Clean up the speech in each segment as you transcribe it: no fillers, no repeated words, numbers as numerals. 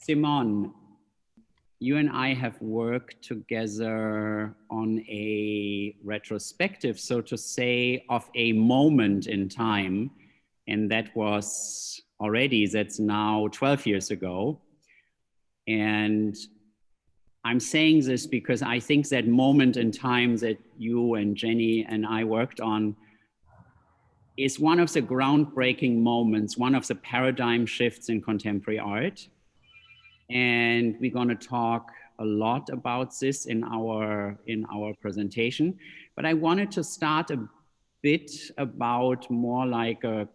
Simone, you and I have worked together on a retrospective, so to say, of a moment in time. And that was already, that's now 12 years ago. And I'm saying this because I think that moment in time that you and Jenny and I worked on is one of the groundbreaking moments, one of the paradigm shifts in contemporary art. And we're going to talk a lot about this in our presentation. But I wanted to start a bit about more like a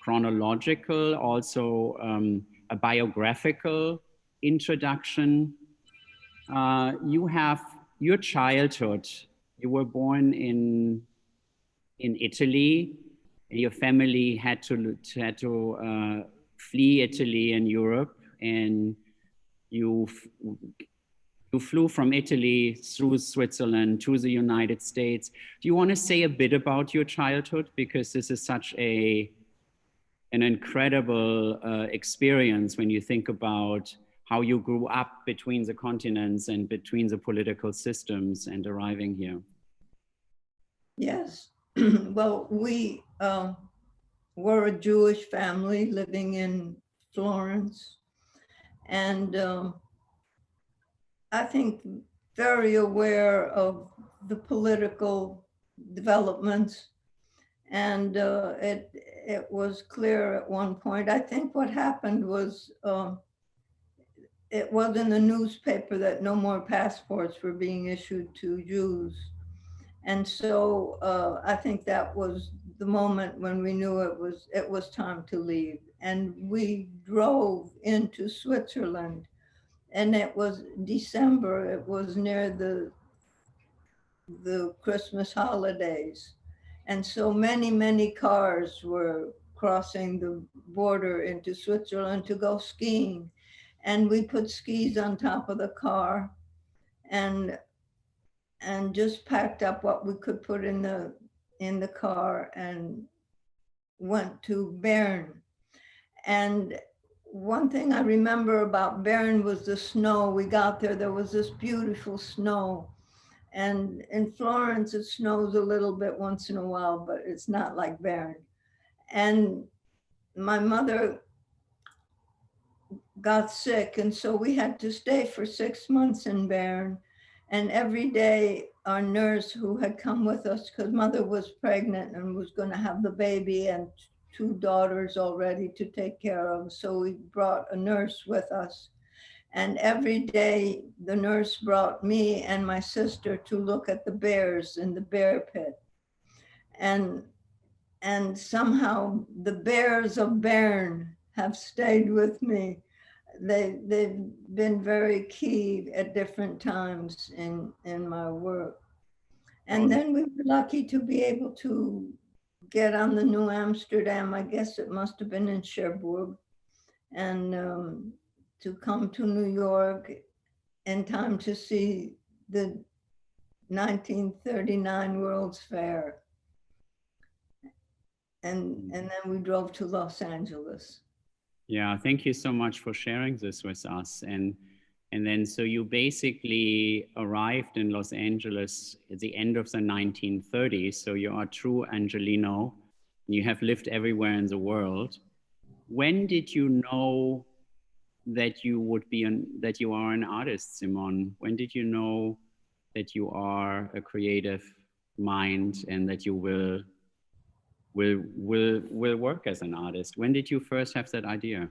chronological, also a biographical introduction. You have your childhood. You were born in Italy. Your family had to flee Italy and Europe, and you flew from Italy through Switzerland to the United States. Do you want to say a bit about your childhood? Because this is such an incredible experience when you think about how you grew up between the continents and between the political systems and arriving here. Yes. Well, we were a Jewish family living in Florence, and I think very aware of the political developments. And it was clear at one point. I think what happened was it was in the newspaper that no more passports were being issued to Jews. And so I think that was the moment when we knew it was time to leave. And we drove into Switzerland, and it was December. It was near the Christmas holidays. And so many cars were crossing the border into Switzerland to go skiing. And we put skis on top of the car and just packed up what we could put in the car and went to Bern. And one thing I remember about Bern was the snow. We got there was this beautiful snow. And in Florence, it snows a little bit once in a while, but it's not like Bern. And my mother got sick, and so we had to stay for 6 months in Bern. And every day, our nurse who had come with us, because mother was pregnant and was going to have the baby and 2 daughters already to take care of, so we brought a nurse with us. And every day, the nurse brought me and my sister to look at the bears in the bear pit. And somehow the bears of Bern have stayed with me. They've been very key at different times in my work. And then we were lucky to be able to get on the New Amsterdam. I guess it must have been in Cherbourg, and to come to New York in time to see the 1939 World's Fair. And then we drove to Los Angeles. Yeah, thank you so much for sharing this with us. And then, so you basically arrived in Los Angeles at the end of the 1930s. So you are a true Angelino. You have lived everywhere in the world. When did you know that you are an artist, Simone? When did you know that you are a creative mind and that you will work as an artist? When did you first have that idea?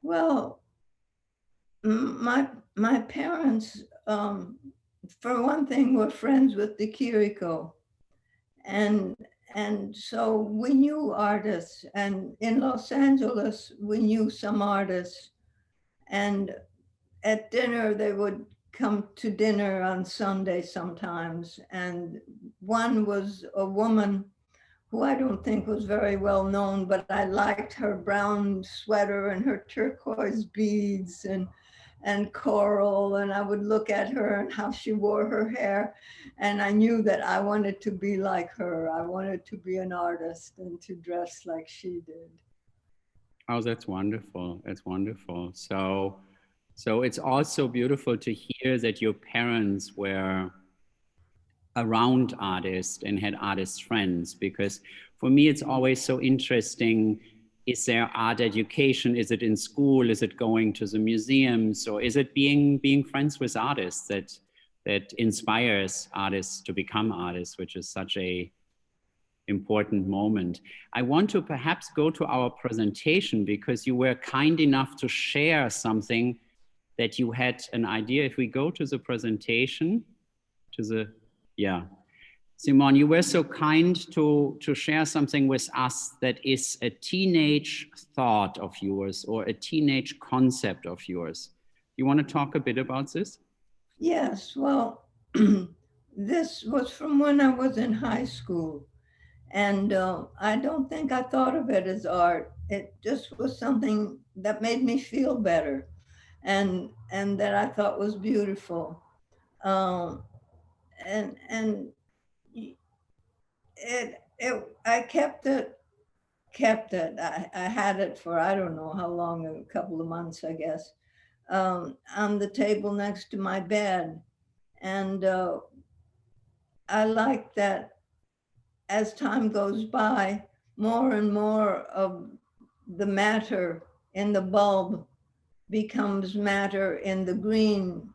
Well, my parents, for one thing, were friends with the Kiriko, and so we knew artists, and in Los Angeles we knew some artists, and at dinner they would come to dinner on Sunday sometimes, and one was a woman who I don't think was very well known, but I liked her brown sweater and her turquoise beads and coral, and I would look at her and how she wore her hair, and I knew that I wanted to be like her. I wanted to be an artist and to dress like she did. Oh, that's wonderful. That's wonderful. So So it's also beautiful to hear that your parents were around artists and had artist friends, because for me it's always so interesting. Is there art education? Is it in school? Is it going to the museums? Or is it being friends with artists that inspires artists to become artists, which is such a important moment. I want to perhaps go to our presentation, because you were kind enough to share something that you had an idea. If we go to the presentation, yeah. Simone, you were so kind to share something with us that is a teenage thought of yours or a teenage concept of yours. You want to talk a bit about this? Yes, well, this was from when I was in high school. And I don't think I thought of it as art. It just was something that made me feel better and that I thought was beautiful. And I kept it. I had it for, I don't know how long, a couple of months, I guess, on the table next to my bed. And I like that as time goes by, more and more of the matter in the bulb becomes matter in the green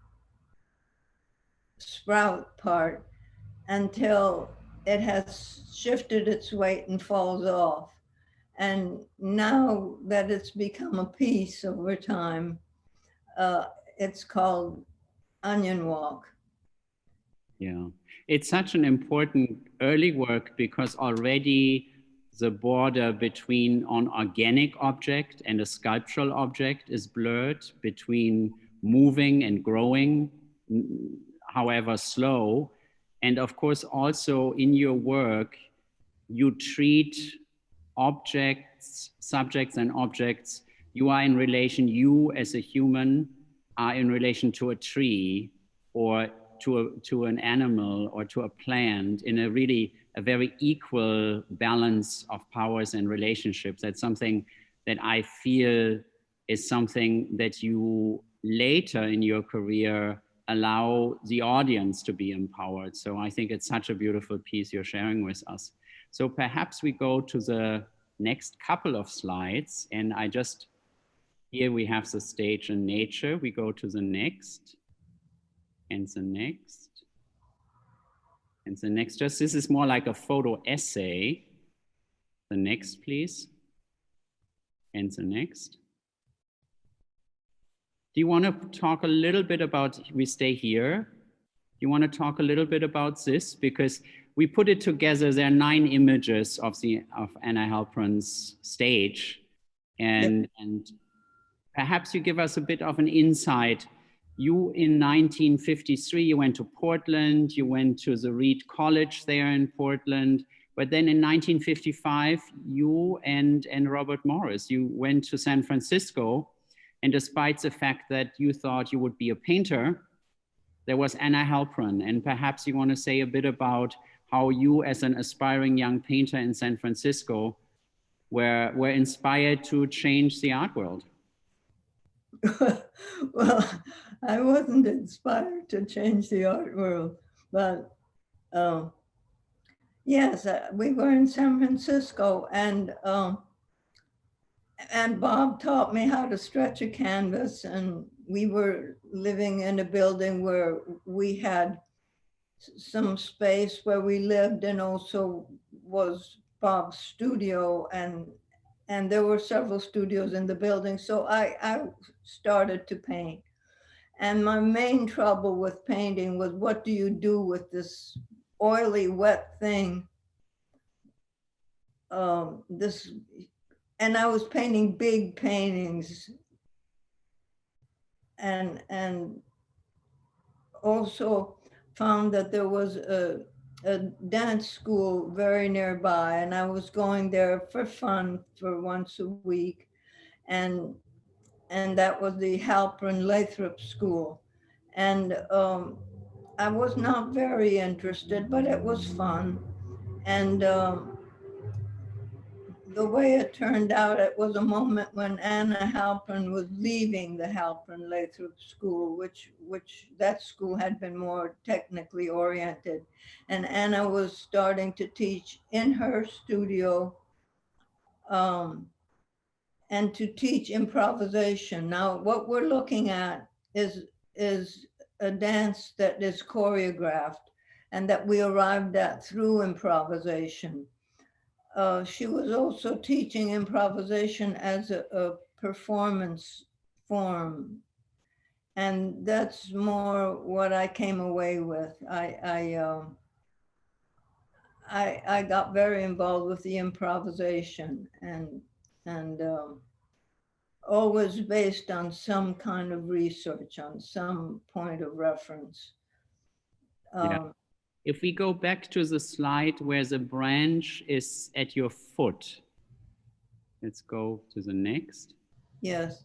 sprout part until it has shifted its weight and falls off. And now that it's become a piece over time, it's called Onion Walk. Yeah, it's such an important early work, because already the border between an organic object and a sculptural object is blurred, between moving and growing, however slow. And of course, also in your work, you treat objects, subjects and objects. You are in relation, you as a human are in relation to a tree or to an animal or to a plant in a very equal balance of powers and relationships. That's something that I feel is something that you later in your career allow the audience to be empowered. So I think it's such a beautiful piece you're sharing with us. So perhaps we go to the next couple of slides, and here we have the stage in nature. We go to the next. And the next, and the next. Just this is more like a photo essay. The next, please. And the next. Do you want to talk a little bit about, we stay here. Do you want to talk a little bit about this? Because we put it together. There are 9 images of Anna Halpern's stage. And perhaps you give us a bit of an insight. You in 1953, you went to Portland, you went to the Reed College there in Portland, but then in 1955, you and Robert Morris, you went to San Francisco, and despite the fact that you thought you would be a painter, there was Anna Halpern, and perhaps you want to say a bit about how you as an aspiring young painter in San Francisco were inspired to change the art world. Well, I wasn't inspired to change the art world, but yes, we were in San Francisco, and Bob taught me how to stretch a canvas, and we were living in a building where we had some space where we lived, and also was Bob's studio, and there were several studios in the building. So I started to paint. And my main trouble with painting was, what do you do with this oily, wet thing? And I was painting big paintings, and also found that there was a dance school very nearby, and I was going there for fun for once a week, and that was the Halpern Lathrop School. And I was not very interested, but it was fun. And the way it turned out, it was a moment when Anna Halpern was leaving the Halpern Lathrop School, which that school had been more technically oriented. And Anna was starting to teach in her studio and to teach improvisation. Now, what we're looking at is a dance that is choreographed and that we arrived at through improvisation. She was also teaching improvisation as a performance form. And that's more what I came away with. I got very involved with the improvisation and always based on some kind of research, on some point of reference. Yeah. If we go back to the slide where the branch is at your foot, let's go to the next. Yes.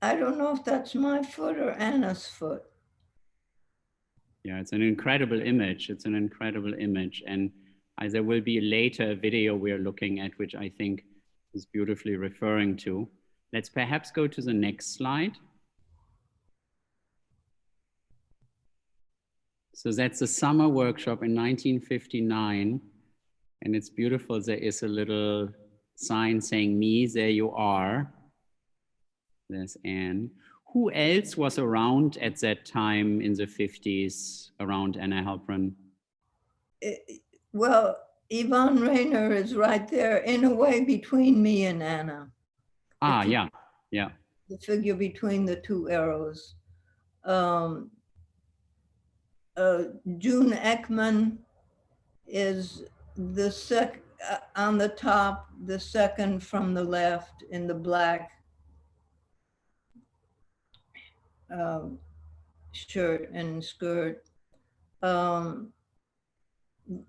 I don't know if that's my foot or Anna's foot. Yeah, it's an incredible image. It's an incredible image. And there will be later a video we're looking at, which I think is beautifully referring to. Let's perhaps go to the next slide. So that's a summer workshop in 1959. And it's beautiful. There is a little sign saying, "Me, there you are." There's Anne. Who else was around at that time in the 50s around Anna Halpern? Well, Yvonne Rainer is right there in a way between me and Anna. Ah, yeah, yeah. The figure between the two arrows. June Ekman is the on the top, the second from the left in the black shirt and skirt. The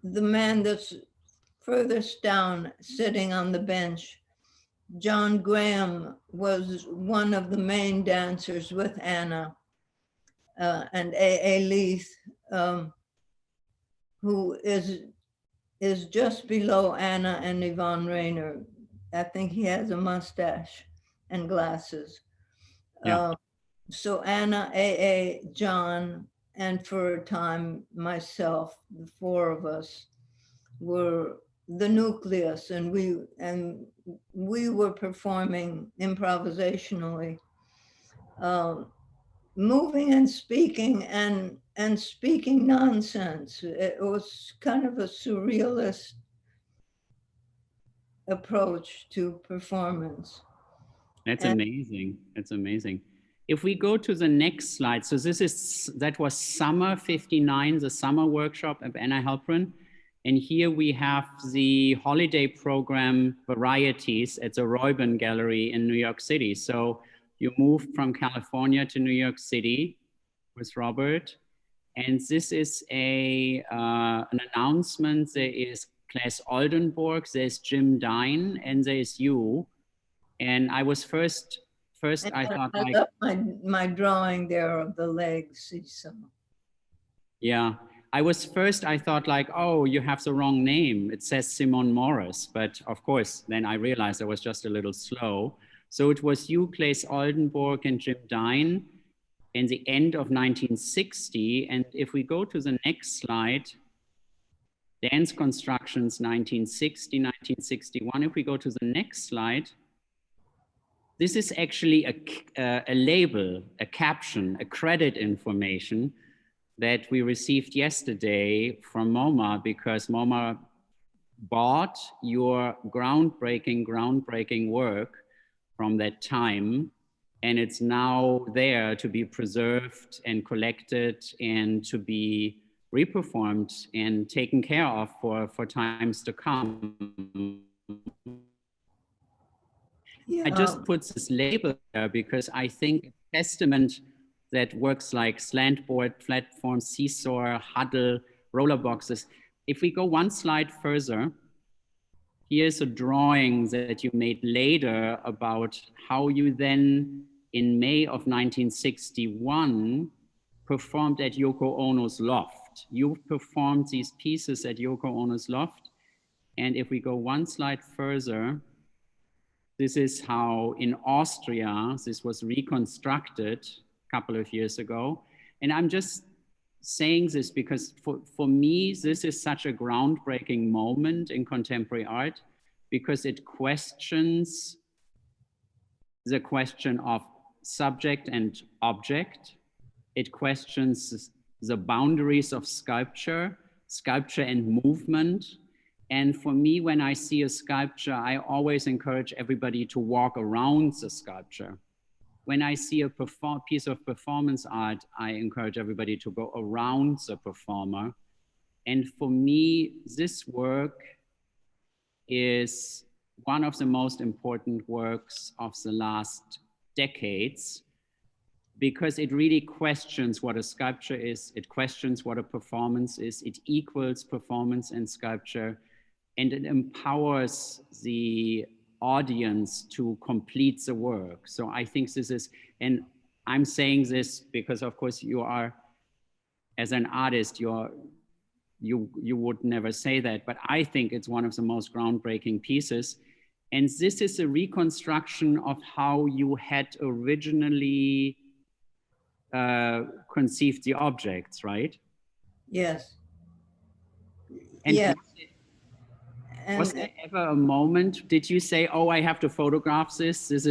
man that's furthest down, sitting on the bench, John Graham, was one of the main dancers with Anna, and A.A. Leith, who is just below Anna and Yvonne Rainer. I think he has a mustache and glasses. Yeah. So Anna, A.A., John, and for a time myself, the four of us were the nucleus, and we were performing improvisationally, moving and speaking and speaking nonsense. It was kind of a surrealist approach to performance. That's amazing. That's amazing. If we go to the next slide, so that was summer 59, the summer workshop of Anna Halpern. And here we have the holiday program varieties at the Reuben Gallery in New York City. So you moved from California to New York City with Robert. And this is an announcement. There is Klaus Oldenburg, there's Jim Dine, and there's you. And I was first I thought I got my drawing there of the legs. Yeah, I thought like, oh, you have the wrong name. It says Simone Morris, but of course, then I realized I was just a little slow. So it was you, Klaus Oldenburg, and Jim Dine in the end of 1960. And if we go to the next slide, Dance Constructions 1960, 1961. If we go to the next slide, this is actually a label, a caption, a credit information that we received yesterday from MoMA, because MoMA bought your groundbreaking work from that time. And it's now there to be preserved and collected and to be reperformed and taken care of for times to come. Yeah. I just put this label there because I think a testament that works like slantboard, platform, seesaw, huddle, roller boxes. If we go one slide further, here's a drawing that you made later about how you then in May of 1961 performed at Yoko Ono's loft. You performed these pieces at Yoko Ono's loft. And if we go one slide further, this is how in Austria, this was reconstructed a couple of years ago. And I'm just saying this because for me, this is such a groundbreaking moment in contemporary art because it questions the question of subject and object. It questions the boundaries of sculpture and movement. And for me, when I see a sculpture, I always encourage everybody to walk around the sculpture. When I see a piece of performance art, I encourage everybody to go around the performer. And for me, this work is one of the most important works of the last decades because it really questions what a sculpture is. It questions what a performance is. It equals performance and sculpture, and it empowers the audience to complete the work. So I think this is, and I'm saying this because of course you are, as an artist, you would never say that, but I think it's one of the most groundbreaking pieces. And this is a reconstruction of how you had originally conceived the objects, right? Yes. And yes. was there ever a moment, did you say, oh, I have to photograph this? This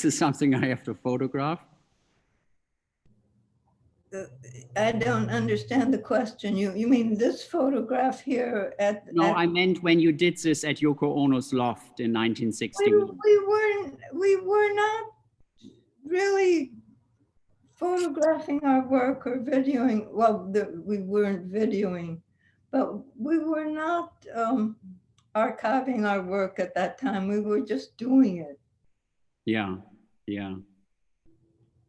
is something I have to photograph? I don't understand the question. You mean this photograph here at... No, I meant when you did this at Yoko Ono's loft in 1961. We were not really photographing our work or videoing. Well, we weren't videoing, but we were not archiving our work at that time. We were just doing it. Yeah, yeah.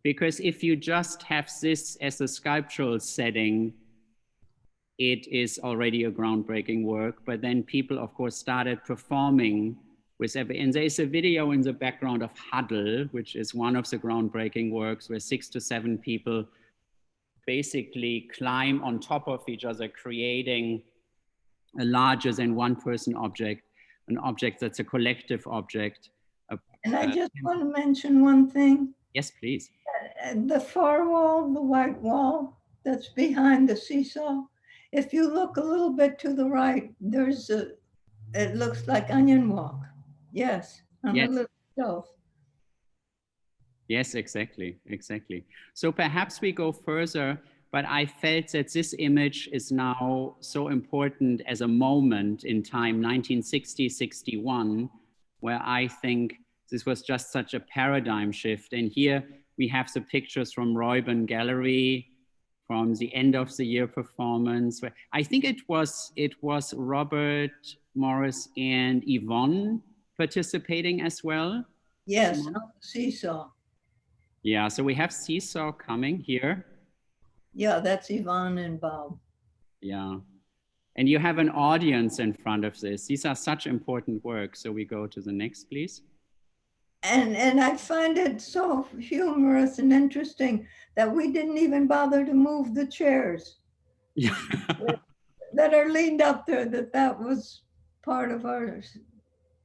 Because if you just have this as a sculptural setting, it is already a groundbreaking work. But then people, of course, started performing with every, and there's a video in the background of Huddle, which is one of the groundbreaking works where 6 to 7 people basically climb on top of each other, creating a larger than one person object, an object that's a collective object. And I just want to mention one thing. Yes, please. The far wall, the white wall that's behind the seesaw, if you look a little bit to the right, there's a, it looks like onion walk. Yes, on Yes. a little shelf. Yes, exactly, exactly. So perhaps we go further, but I felt that this image is now so important as a moment in time, 1960-61, where I think this was just such a paradigm shift. And here we have the pictures from Reuben Gallery, from the end of the year performance. Where I think it was Robert Morris and Yvonne participating as well. Yes, on the seesaw. Yeah, so we have seesaw coming here. Yeah, that's Yvonne and Bob. Yeah, and you have an audience in front of this. These are such important works. So we go to the next, please. And I find it so humorous and interesting that we didn't even bother to move the chairs. Yeah. that are leaned up there, that was part of ours.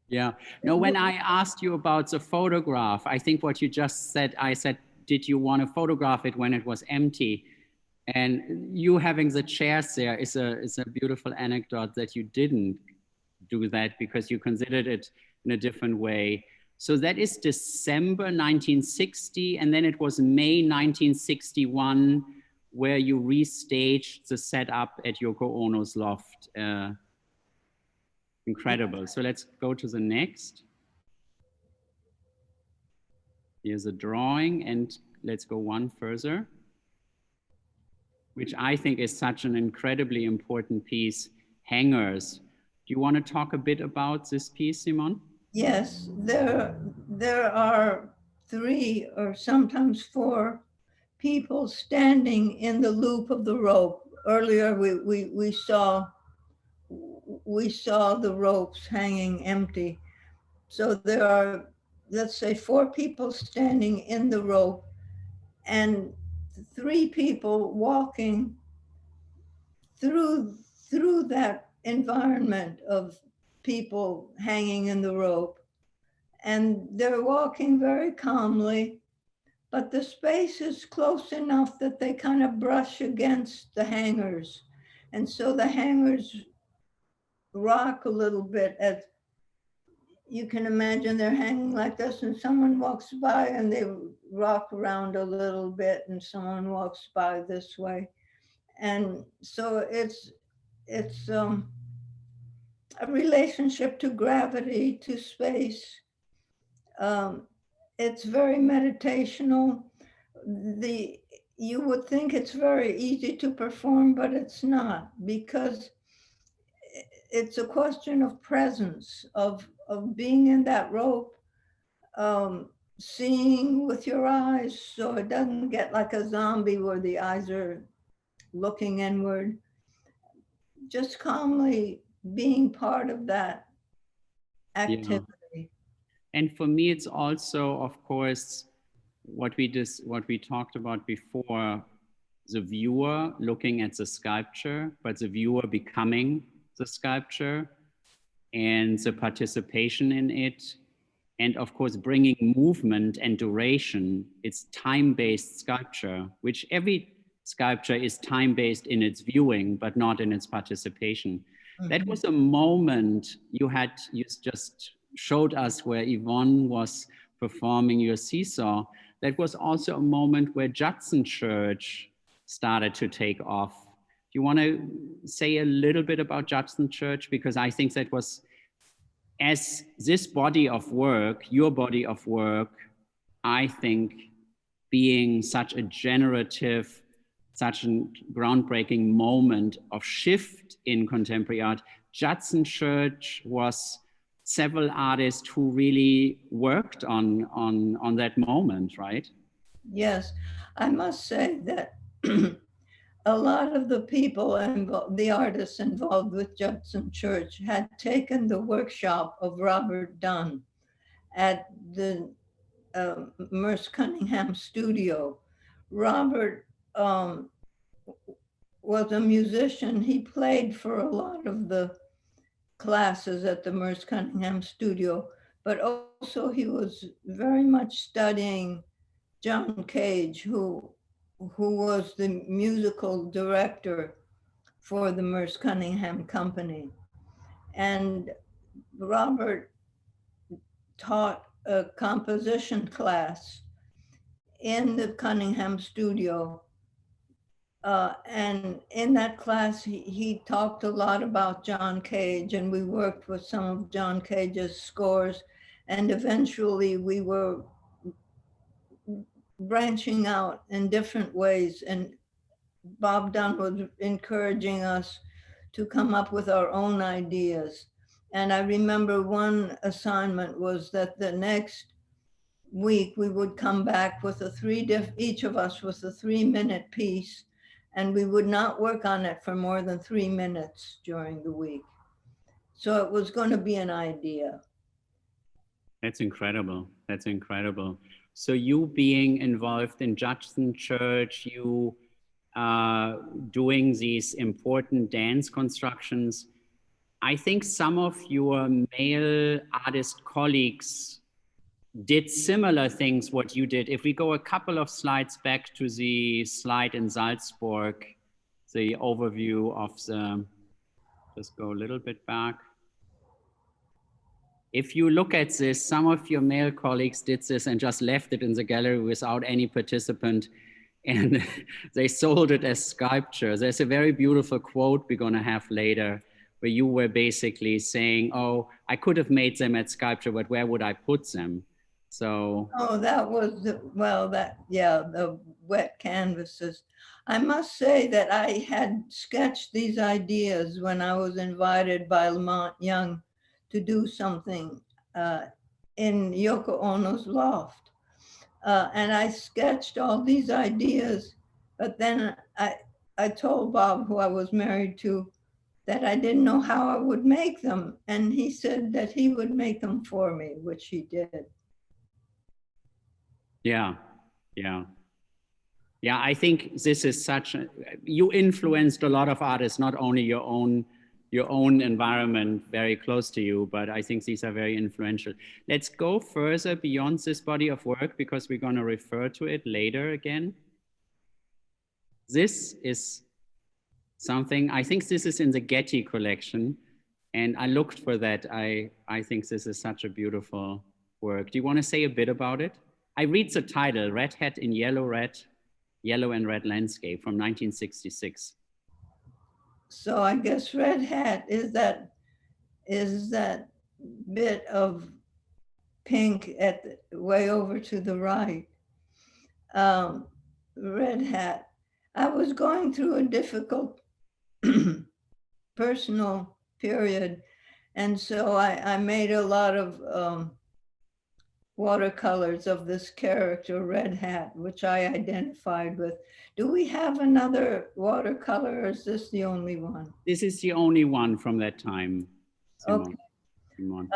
Yeah. No, when I asked you about the photograph, I think what you just said, I said, did you want to photograph it when it was empty? And you having the chairs there is a beautiful anecdote that you didn't do that because you considered it in a different way. So that is December 1960, and then it was May 1961 where you restaged the setup at Yoko Ono's loft. Incredible. So let's go to the next. Here's a drawing, and let's go one further, which I think is such an incredibly important piece, Hangers. Do you want to talk a bit about this piece, Simone? Yes, there are 3 or sometimes 4 people standing in the loop of the rope. Earlier, we saw the ropes hanging empty. So there are, let's say, 4 people standing in the rope and 3 people walking through that environment of people hanging in the rope, and they're walking very calmly, but the space is close enough that they kind of brush against the hangers. And so the hangers rock a little bit. As you can imagine, they're hanging like this, and someone walks by and they rock around a little bit, and someone walks by this way. And so it's a relationship to gravity, to space. It's very meditational. You would think it's very easy to perform, but it's not, because it's a question of presence, of being in that rope, seeing with your eyes, so it doesn't get like a zombie where the eyes are looking inward. Just calmly being part of that activity. Yeah. And for me, it's also, of course, what we talked about before, the viewer looking at the sculpture, but the viewer becoming the sculpture, and the participation in it. And of course, bringing movement and duration. It's time-based sculpture, which every sculpture is time-based in its viewing, but not in its participation. Mm-hmm. That was a moment you just showed us where Yvonne was performing your seesaw. That was also a moment where Judson Church started to take off. Do you want to say a little bit about Judson Church? Because I think that was, as this body of work, your body of work, I think being such a generative, such a groundbreaking moment of shift in contemporary art, Judson Church was several artists who really worked on that moment, right? Yes, I must say that a lot of the people involved, the artists involved with Judson Church, had taken the workshop of Robert Dunn at the Merce Cunningham studio. Robert was a musician. He played for a lot of the classes at the Merce Cunningham studio, but also he was very much studying John Cage, who was the musical director for the Merce Cunningham Company. And Robert taught a composition class in the Cunningham studio. And in that class, he talked a lot about John Cage, and we worked with some of John Cage's scores. And eventually we were branching out in different ways. And Bob Dunn was encouraging us to come up with our own ideas. And I remember one assignment was that the next week we would come back with each of us with a 3-minute piece, and we would not work on it for more than 3 minutes during the week. So it was going to be an idea. That's incredible. That's incredible. So you being involved in Judson Church, you doing these important dance constructions, I think some of your male artist colleagues did similar things what you did. If we go a couple of slides back to the slide in Salzburg, the overview of just go a little bit back. If you look at this, some of your male colleagues did this and just left it in the gallery without any participant, and they sold it as sculpture. There's a very beautiful quote we're gonna have later, where you were basically saying, oh, I could have made them at sculpture, but where would I put them? So. Oh, that was, the wet canvases. I must say that I had sketched these ideas when I was invited by Lamont Young to do something in Yoko Ono's loft. And I sketched all these ideas, but then I told Bob, who I was married to, that I didn't know how I would make them. And he said that he would make them for me, which he did. Yeah, I think this is you influenced a lot of artists, not only your own your own environment very close to you, but I think these are very influential. Let's go further beyond this body of work because we're going to refer to it later again. This is something, I think this is in the Getty collection, and I looked for that. I think this is such a beautiful work. Do you want to say a bit about it? I read the title, Red Hat in Yellow and Red Landscape from 1966. So I guess Red Hat is that bit of pink way over to the right. Red Hat. I was going through a difficult personal period, and so I made a lot of watercolors of this character, Red Hat, which I identified with. Do we have another watercolor, or is this the only one? This is the only one from that time, Simone. Okay. Simone.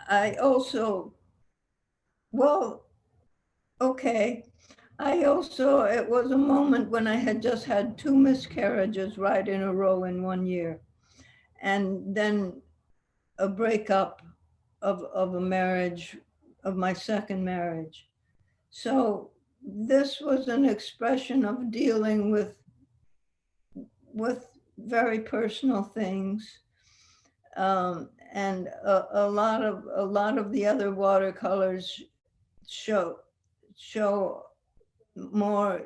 I also, well, okay. I also, it was a moment when I had just had 2 miscarriages right in a row in 1 year. And then a breakup of a marriage, of my second marriage. So this was an expression of dealing with very personal things. And a lot of the other watercolors show more,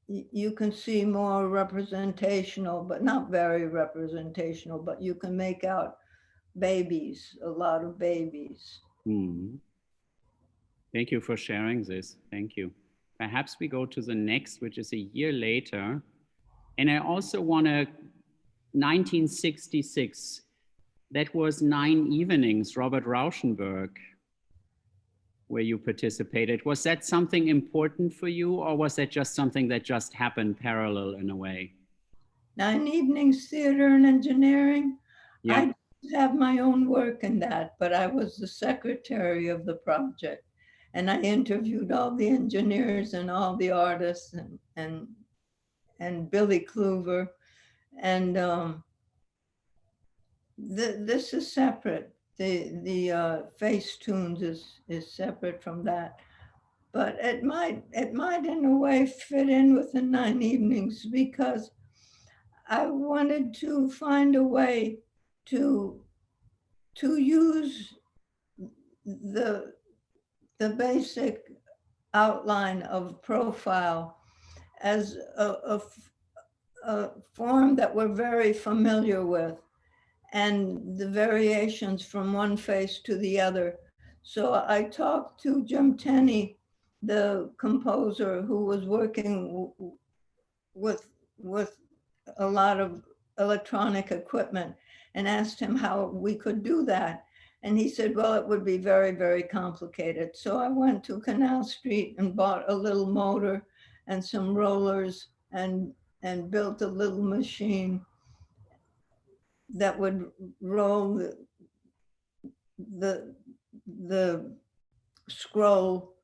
you can see more representational, but not very representational, but you can make out babies, a lot of babies. Mm-hmm. Thank you for sharing this. Thank you. Perhaps we go to the next, which is a year later. And I also want to, 1966, that was 9 Evenings, Robert Rauschenberg, where you participated. Was that something important for you, or was that just something that just happened parallel in a way? 9 Evenings, Theater and Engineering. Yeah. I have my own work in that, but I was the secretary of the project, and I interviewed all the engineers and all the artists and Billy Kluver, and this is separate. The Facetunes is separate from that, but it might in a way fit in with the 9 Evenings, because I wanted to find a way to use the basic outline of profile as a form that we're very familiar with, and the variations from one face to the other. So I talked to Jim Tenney, the composer who was working with a lot of electronic equipment, and asked him how we could do that. And he said, well, it would be very, very complicated. So I went to Canal Street and bought a little motor and some rollers and built a little machine that would roll the scroll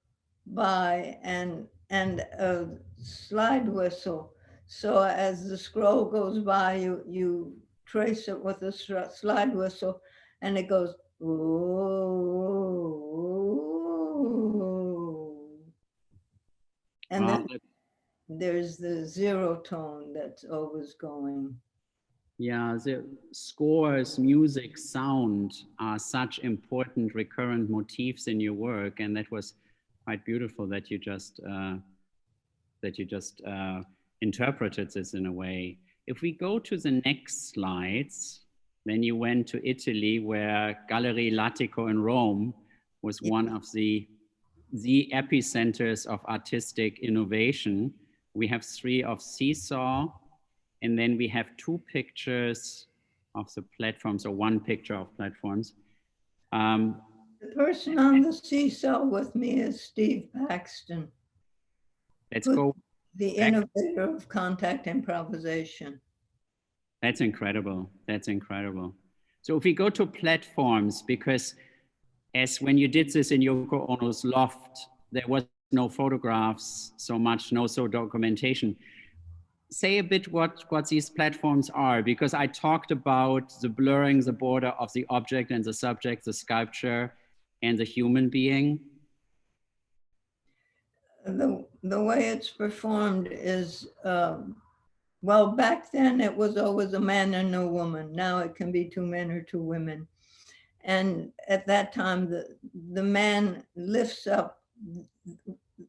by and a slide whistle. So as the scroll goes by, you trace it with a slide whistle, and it goes, ooh. And then there's the zero tone that's always going. Yeah, the scores, music, sound are such important recurrent motifs in your work, and that was quite beautiful that you just interpreted this in a way. If we go to the next slides, then you went to Italy, where Gallery Latico in Rome was one of the epicenters of artistic innovation. We have 3 of Seesaw, and then we have 2 pictures of the platforms, or 1 picture of platforms. The person on the Seesaw with me is Steve Paxton. Let's go. The innovator of contact improvisation. That's incredible. That's incredible. So if we go to platforms, because as when you did this in Yoko Ono's loft, there was no photographs so much, no documentation. say a bit what these platforms are, because I talked about the blurring the border of the object and the subject, the sculpture and the human being. The way it's performed is, well, back then it was always a man and a woman. Now it can be two men or two women. And at that time, the man lifts up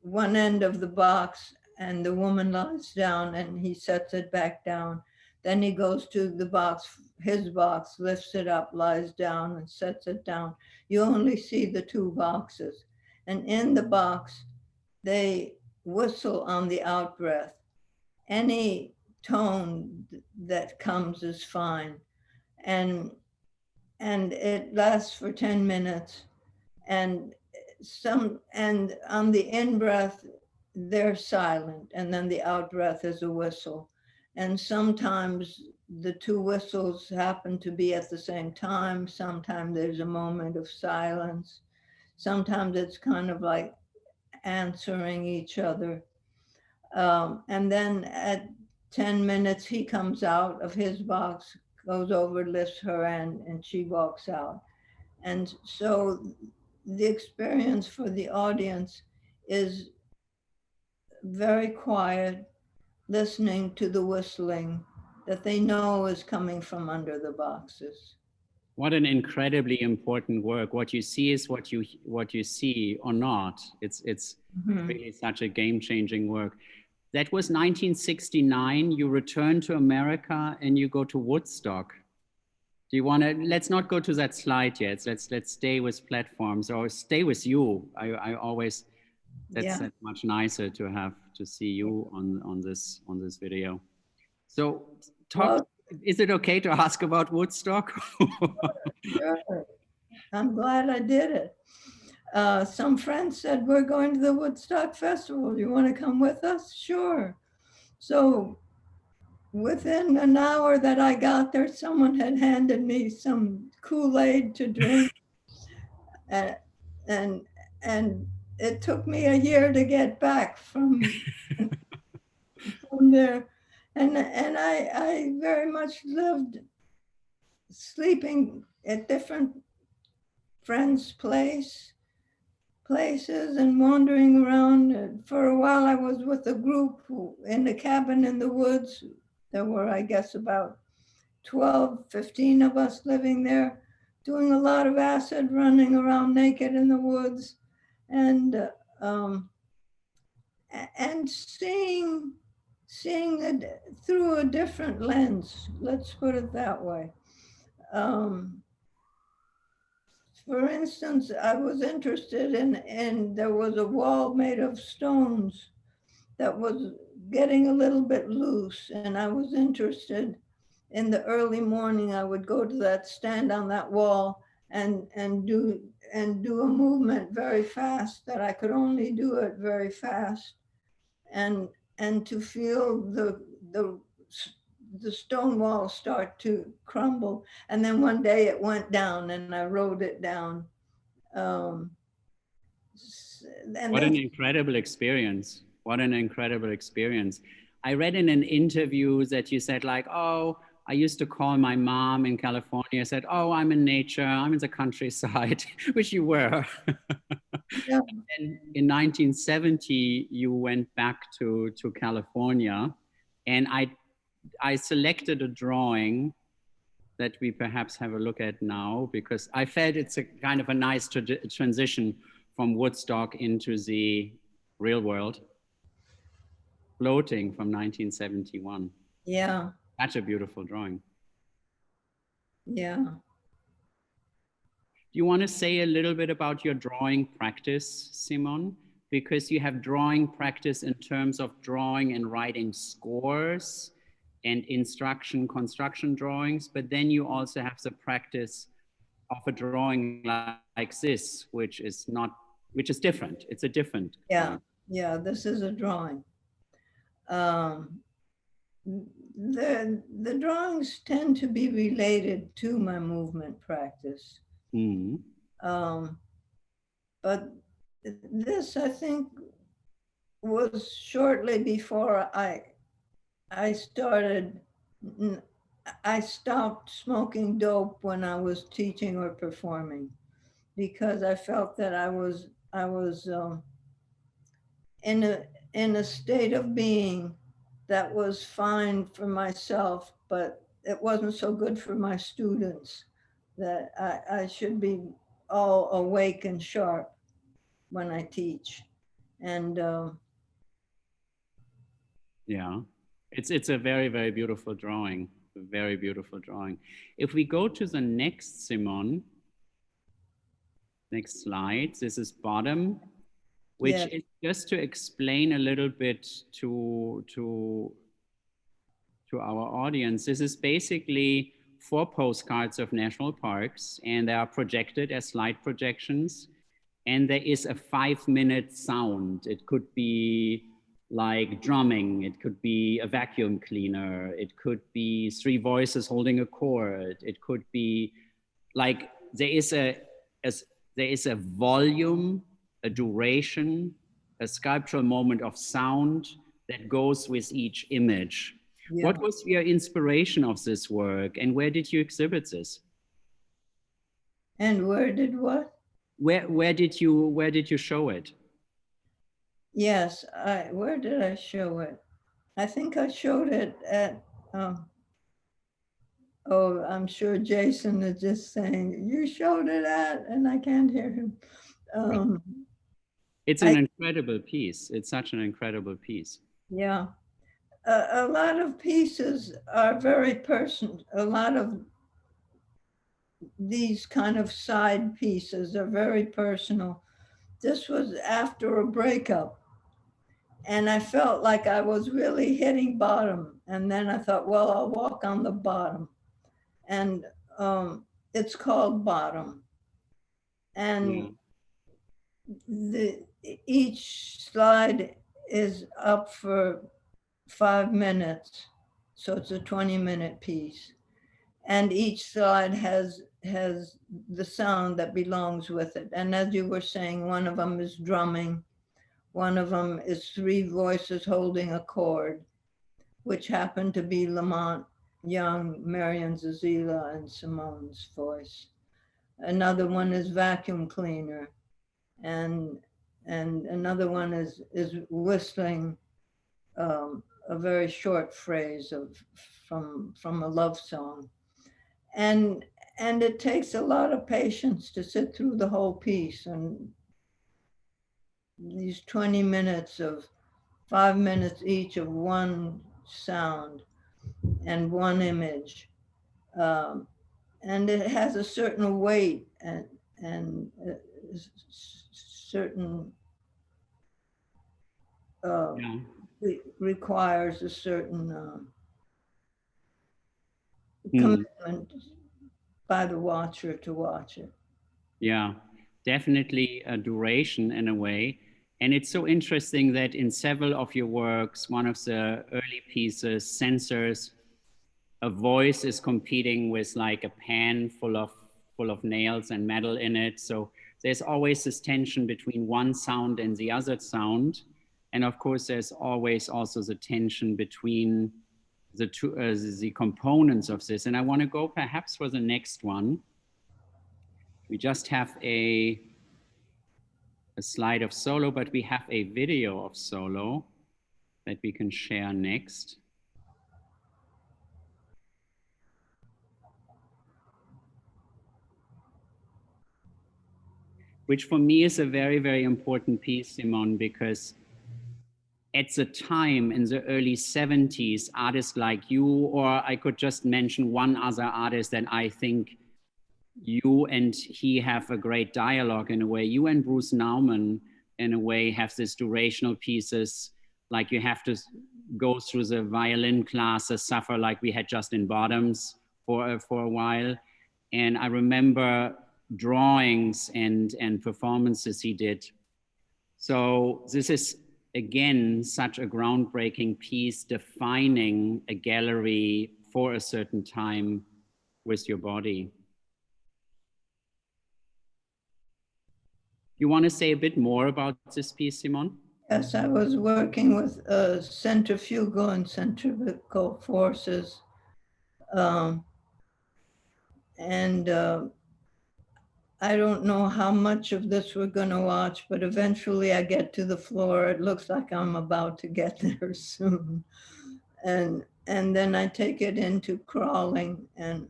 one end of the box and the woman lies down and he sets it back down. Then he goes to the box, his box, lifts it up, lies down and sets it down. You only see the two boxes. And in the box, they whistle on the out breath. Any tone that comes is fine. And it lasts for 10 minutes. And on the in breath, they're silent, and then the out breath is a whistle. And sometimes the two whistles happen to be at the same time. Sometimes there's a moment of silence. Sometimes it's kind of like answering each other. And then at 10 minutes, he comes out of his box, goes over, lifts her end, and she walks out. And so the experience for the audience is very quiet, listening to the whistling that they know is coming from under the boxes. What an incredibly important work. What you see is what you see or not. It's really such a game-changing work. That was 1969. You returned to America and you go to Woodstock. Do you want to, let's not go to that slide yet. Let's stay with platforms or stay with you. I always, that's much nicer to have to see you on this video. So is it okay to ask about Woodstock? Sure. I'm glad I did it. Some friends said, we're going to the Woodstock Festival. You want to come with us? Sure. So within an hour that I got there, someone had handed me some Kool-Aid to drink. And it took me a year to get back from there. And I very much lived sleeping at different friends' places and wandering around. For a while, I was with a group in a cabin in the woods. There were, I guess, about 12, 15 of us living there, doing a lot of acid, running around naked in the woods, and seeing it through a different lens. Let's put it that way. For instance, I was interested in there was a wall made of stones that was getting a little bit loose, and I was interested in the early morning. I would go to that, stand on that wall and do a movement very fast that I could only do it very fast, and to feel the stone wall start to crumble. And then one day it went down and I wrote it down. And what an incredible experience. What an incredible experience. I read in an interview that you said like, oh, I used to call my mom in California. I said, oh, I'm in nature. I'm in the countryside, which you were. Yeah. And in 1970, you went back to California. And I selected a drawing that we perhaps have a look at now, because I felt it's a kind of a nice transition from Woodstock into the real world. Floating from 1971. Yeah. Such a beautiful drawing. Yeah. Do you want to say a little bit about your drawing practice, Simone? Because you have drawing practice in terms of drawing and writing scores and construction drawings, but then you also have the practice of a drawing like this, which is different. It's a different. Yeah, yeah, this is a drawing. The drawings tend to be related to my movement practice. Mm-hmm. But this, I think, was shortly before I I started, I stopped smoking dope when I was teaching or performing because I felt that I was in a state of being that was fine for myself, but it wasn't so good for my students, that I should be all awake and sharp when I teach. And Yeah, it's a very, very beautiful drawing, a very beautiful drawing. If we go to the next, Simone, next slide, this is bottom, which yeah, is just to explain a little bit to our audience. This is basically 4 postcards of national parks, and they are projected as slide projections. And there is a 5-minute sound. It could be like drumming, it could be a vacuum cleaner, it could be 3 voices holding a chord, it could be like there is a volume, a duration, a sculptural moment of sound that goes with each image. yeah. What was your inspiration of this work, and where did you exhibit this? And where did what? Where did you show it? Yes, where did I show it? I think I showed it at, oh, I'm sure Jason is just saying, you showed it at, and I can't hear him. Um, It's an I, incredible piece. It's such an incredible piece. yeah, a lot of pieces are very personal. A lot of these kind of side pieces are very personal. This was after a breakup, and I felt like I was really hitting bottom. And then I thought, well, I'll walk on the bottom. And it's called Bottom. Yeah. And each slide is up for 5 minutes. So it's a 20-minute piece. And each slide has the sound that belongs with it. And as you were saying, one of them is drumming. One of them is 3 voices holding a chord, which happened to be Lamont Young, Marion Zazila, and Simone's voice. Another one is vacuum cleaner, and another one is whistling a very short phrase from a love song. And it takes a lot of patience to sit through the whole piece, and these 20 minutes of 5 minutes each of one sound and one image. And it has a certain weight and certain Yeah. requires a certain Hmm. commitment by the watcher to watch it. Yeah, definitely a duration in a way. And it's so interesting that in several of your works, one of the early pieces, Sensors, a voice is competing with like a pan full of nails and metal in it. So there's always this tension between one sound and the other sound. And of course, there's always also the tension between the two, the components of this. And I want to go perhaps for the next one. We just have a slide of solo, but we have a video of solo that we can share next. Which for me is a very, very important piece, Simone, because at the time in the early 70s, artists like you, or I could just mention one other artist that I think you and he have a great dialogue in a way. You and Bruce Nauman, in a way, have this durational pieces, like you have to go through the violin classes, suffer like we had just in Bottoms for a while. And I remember drawings and performances he did. So this is, again, such a groundbreaking piece defining a gallery for a certain time with your body. You want to say a bit more about this piece, Simone? Yes, I was working with centrifugal and centrifugal forces. And I don't know how much of this we're going to watch, but eventually I get to the floor. It looks like I'm about to get there soon. And then I take it into crawling and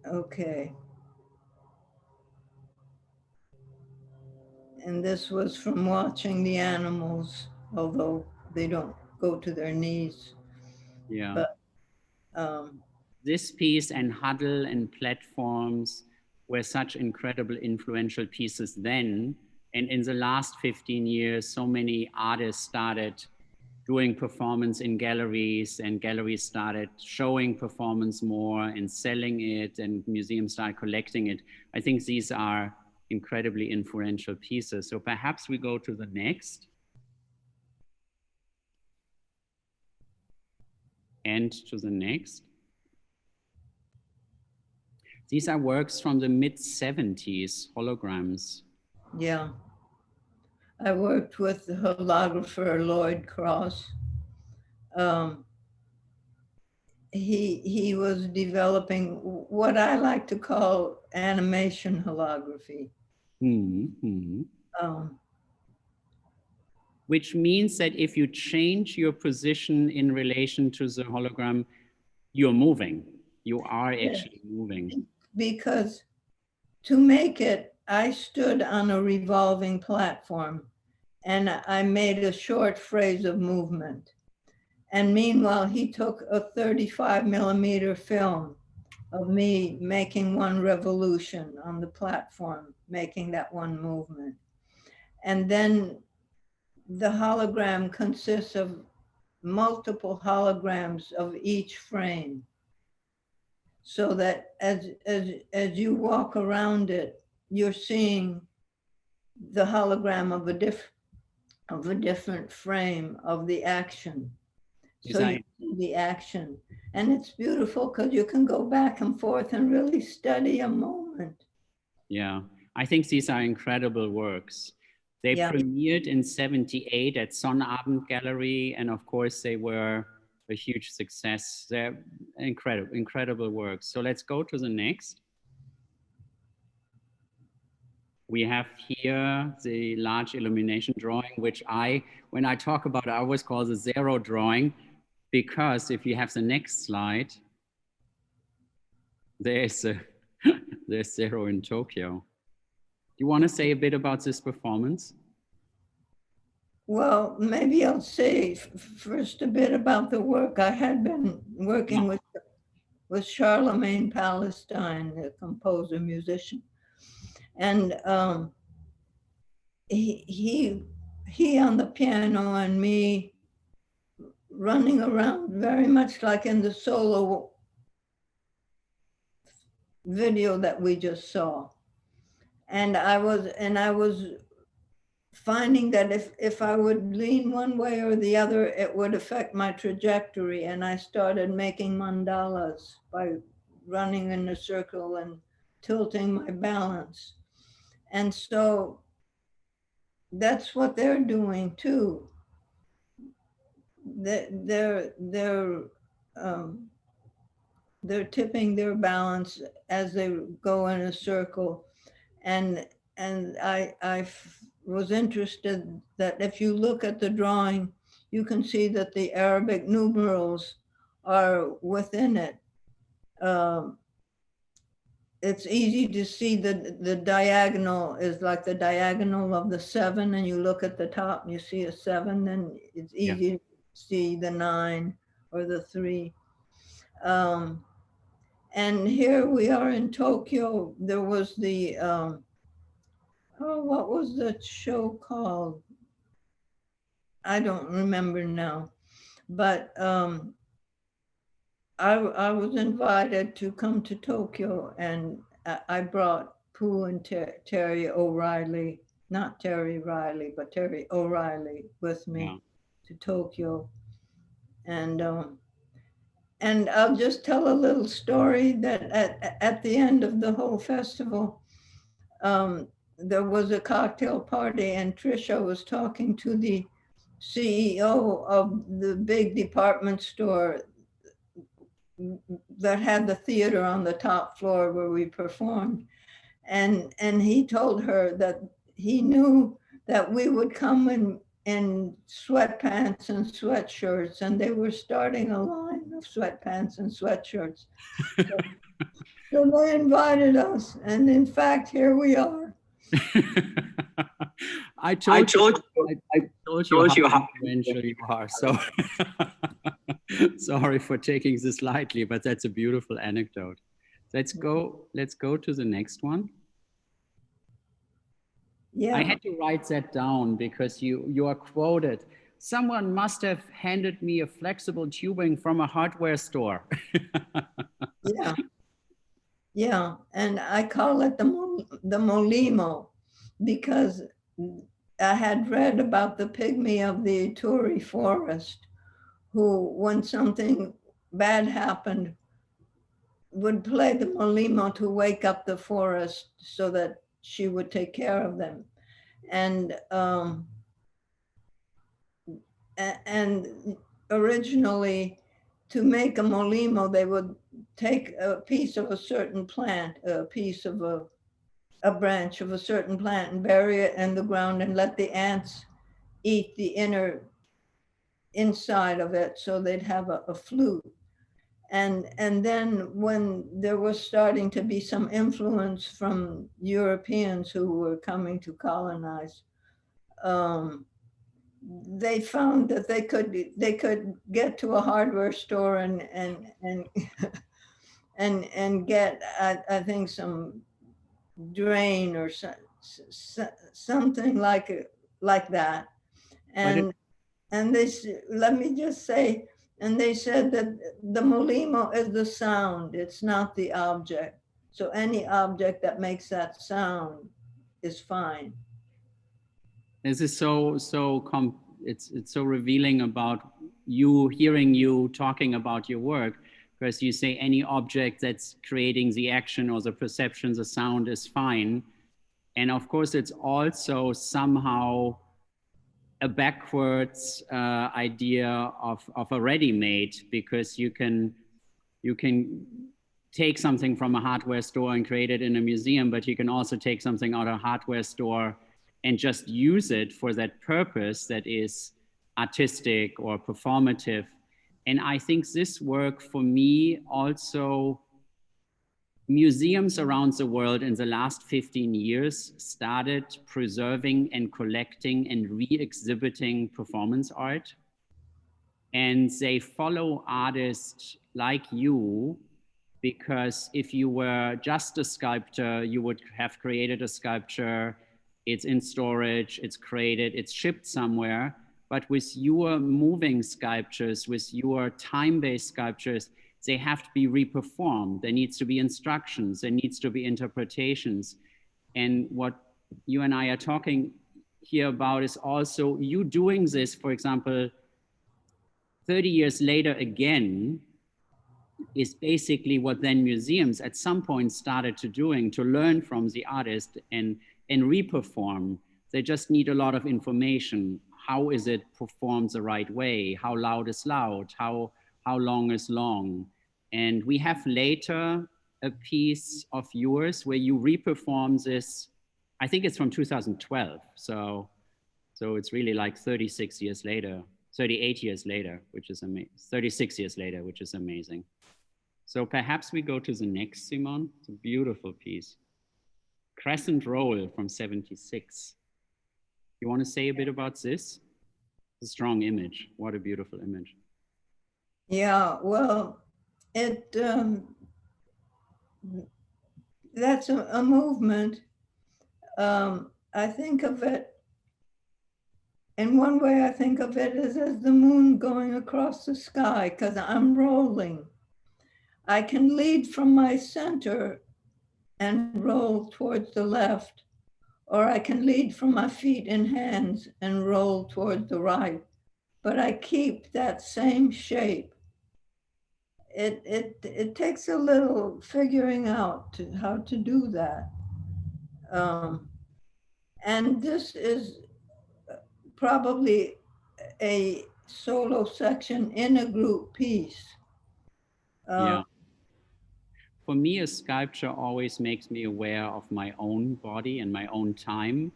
okay. And this was from watching the animals, although they don't go to their knees. Yeah. But this piece and Huddle and Platforms were such incredible influential pieces then. And in the last 15 years, so many artists started doing performance in galleries, and galleries started showing performance more and selling it, and museums started collecting it. I think these are incredibly influential pieces. So perhaps we go to the next. And to the next. These are works from the mid-70s, holograms. Yeah. I worked with the holographer Lloyd Cross. He was developing what I like to call animation holography. Mm-hmm. Which means that if you change your position in relation to the hologram, you're moving. You are actually moving. Because to make it, I stood on a revolving platform and I made a short phrase of movement. And meanwhile, he took a 35 millimeter film of me making one revolution on the platform, making that one movement. And then the hologram consists of multiple holograms of each frame, so that as you walk around it, you're seeing the hologram of a different frame of the action. So you see the action. And it's beautiful because you can go back and forth and really study a moment. Yeah, I think these are incredible works. They premiered in '78 at Sonnabend Gallery, and of course they were a huge success. They're incredible works. So let's go to the next. We have here the large illumination drawing, which when I talk about it, I always call the zero drawing, because if you have the next slide, there's zero in Tokyo. Do you want to say a bit about this performance? Well, maybe I'll say first a bit about the work. I had been working with Charlemagne Palestine, the composer, musician. And he on the piano and me running around very much like in the solo video that we just saw. And I was finding that if I would lean one way or the other, it would affect my trajectory. And I started making mandalas by running in a circle and tilting my balance. And so that's what they're doing too. They're tipping their balance as they go in a circle. And I was interested that if you look at the drawing, you can see that the Arabic numerals are within it. It's easy to see that the diagonal is like the diagonal of the 7, and you look at the top and you see a 7, then it's easy to see the 9 or the 3. And here we are in Tokyo. There was the, what was the show called? I don't remember now, but I was invited to come to Tokyo, and I brought Pooh and Terry O'Reilly, not Terry Riley, but Terry O'Reilly with me to Tokyo. And I'll just tell a little story that at the end of the whole festival, there was a cocktail party and Trisha was talking to the CEO of the big department store that had the theater on the top floor where we performed. And he told her that he knew that we would come in sweatpants and sweatshirts, and they were starting a line of sweatpants and sweatshirts. So they invited us, and in fact, here we are. I told you how influential you are. So sorry for taking this lightly, but that's a beautiful anecdote. Let's go to the next one. Yeah. I had to write that down because you are quoted. Someone must have handed me a flexible tubing from a hardware store. Yeah. Yeah, and I call it the Molimo because I had read about the pygmy of the Ituri forest who, when something bad happened, would play the Molimo to wake up the forest so that she would take care of them. And originally, to make a Molimo, they would take a piece of a certain plant, a piece of a branch of a certain plant and bury it in the ground and let the ants eat the inside of it so they'd have a flute. And then when there was starting to be some influence from Europeans who were coming to colonize, they found that they could get to a hardware store and get I think some drain or something like that, and they let me just say, and they said that the Molimo is the sound, it's not the object. So any object that makes that sound is fine. This is it's so revealing about hearing you talking about your work, because you say any object that's creating the action or the perception, the sound is fine. And of course, it's also somehow a backwards idea of a ready-made, because you can take something from a hardware store and create it in a museum, but you can also take something out of a hardware store and just use it for that purpose that is artistic or performative. And I think this work for me also, museums around the world in the last 15 years started preserving and collecting and re-exhibiting performance art. And they follow artists like you, because if you were just a sculptor, you would have created a sculpture, it's in storage, it's created, it's shipped somewhere. But with your moving sculptures, with your time-based sculptures, they have to be reperformed. There needs to be instructions, there needs to be interpretations. And what you and I are talking here about is also you doing this, for example, 30 years later again, is basically what then museums at some point started to learn from the artist and reperform. They just need a lot of information. How is it performed the right way? How loud is loud? How long is long? And we have later a piece of yours where you reperform this. I think it's from 2012. So it's really like 36 years later, 38 years later, which is amazing. 36 years later, which is amazing. So perhaps we go to the next, Simone. It's a beautiful piece. Crescent Roll from 76. You want to say a bit about this? It's a strong image. What a beautiful image. Yeah, well, that's a movement. I think of it, in one way I think of it as the moon going across the sky, because I'm rolling. I can lead from my center and roll towards the left, or I can lead from my feet and hands and roll towards the right, but I keep that same shape. It takes a little figuring out how to do that. And this is probably a solo section in a group piece. Yeah. For me, a sculpture always makes me aware of my own body and my own time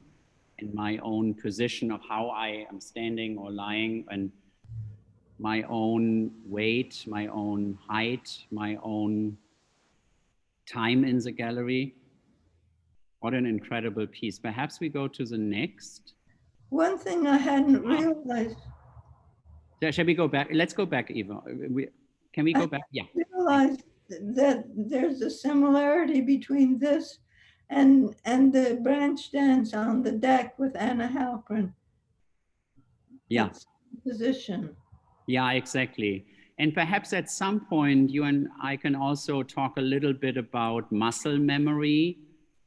and my own position of how I am standing or lying, and my own weight, my own height, my own time in the gallery. What an incredible piece. Perhaps we go to the next. One thing I hadn't realized. Shall we go back? Let's go back, Eva. Can we go back? Yeah. Realized that there's a similarity between this and the branch dance on the deck with Anna Halpern. Yeah. Position. Yeah, exactly. And perhaps at some point, you and I can also talk a little bit about muscle memory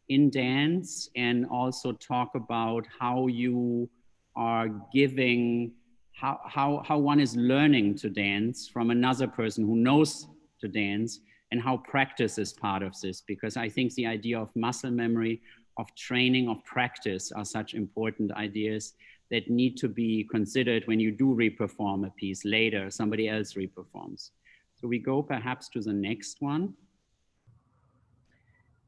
in dance, and also talk about how you are giving, how one is learning to dance from another person who knows to dance, and how practice is part of this. Because I think the idea of muscle memory, of training, of practice are such important ideas that need to be considered when you do reperform a piece later, somebody else reperforms. So we go perhaps to the next one.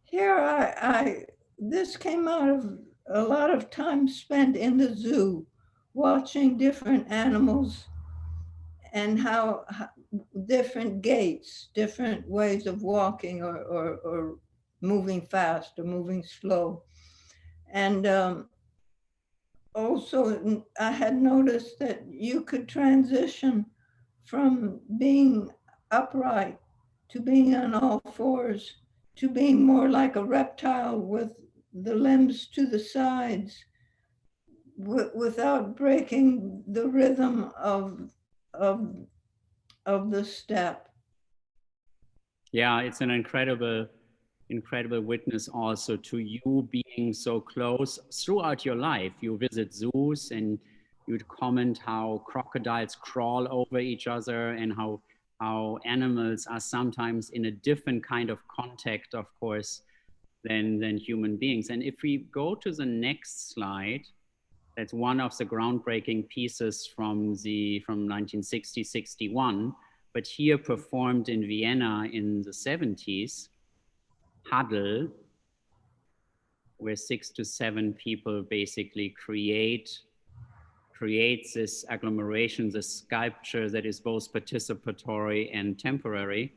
Here, this came out of a lot of time spent in the zoo, watching different animals and how different gaits, different ways of walking or moving fast or moving slow. And also, I had noticed that you could transition from being upright to being on all fours, to being more like a reptile with the limbs to the sides, without breaking the rhythm of the step. Yeah, it's an incredible witness also to you being so close throughout your life. You visit zoos and you'd comment how crocodiles crawl over each other, and how animals are sometimes in a different kind of contact, of course, than human beings. And if we go to the next slide, that's one of the groundbreaking pieces from 1960-61, but here performed in Vienna in the 70s, Huddle, where 6 to 7 people basically create this agglomeration, this sculpture that is both participatory and temporary.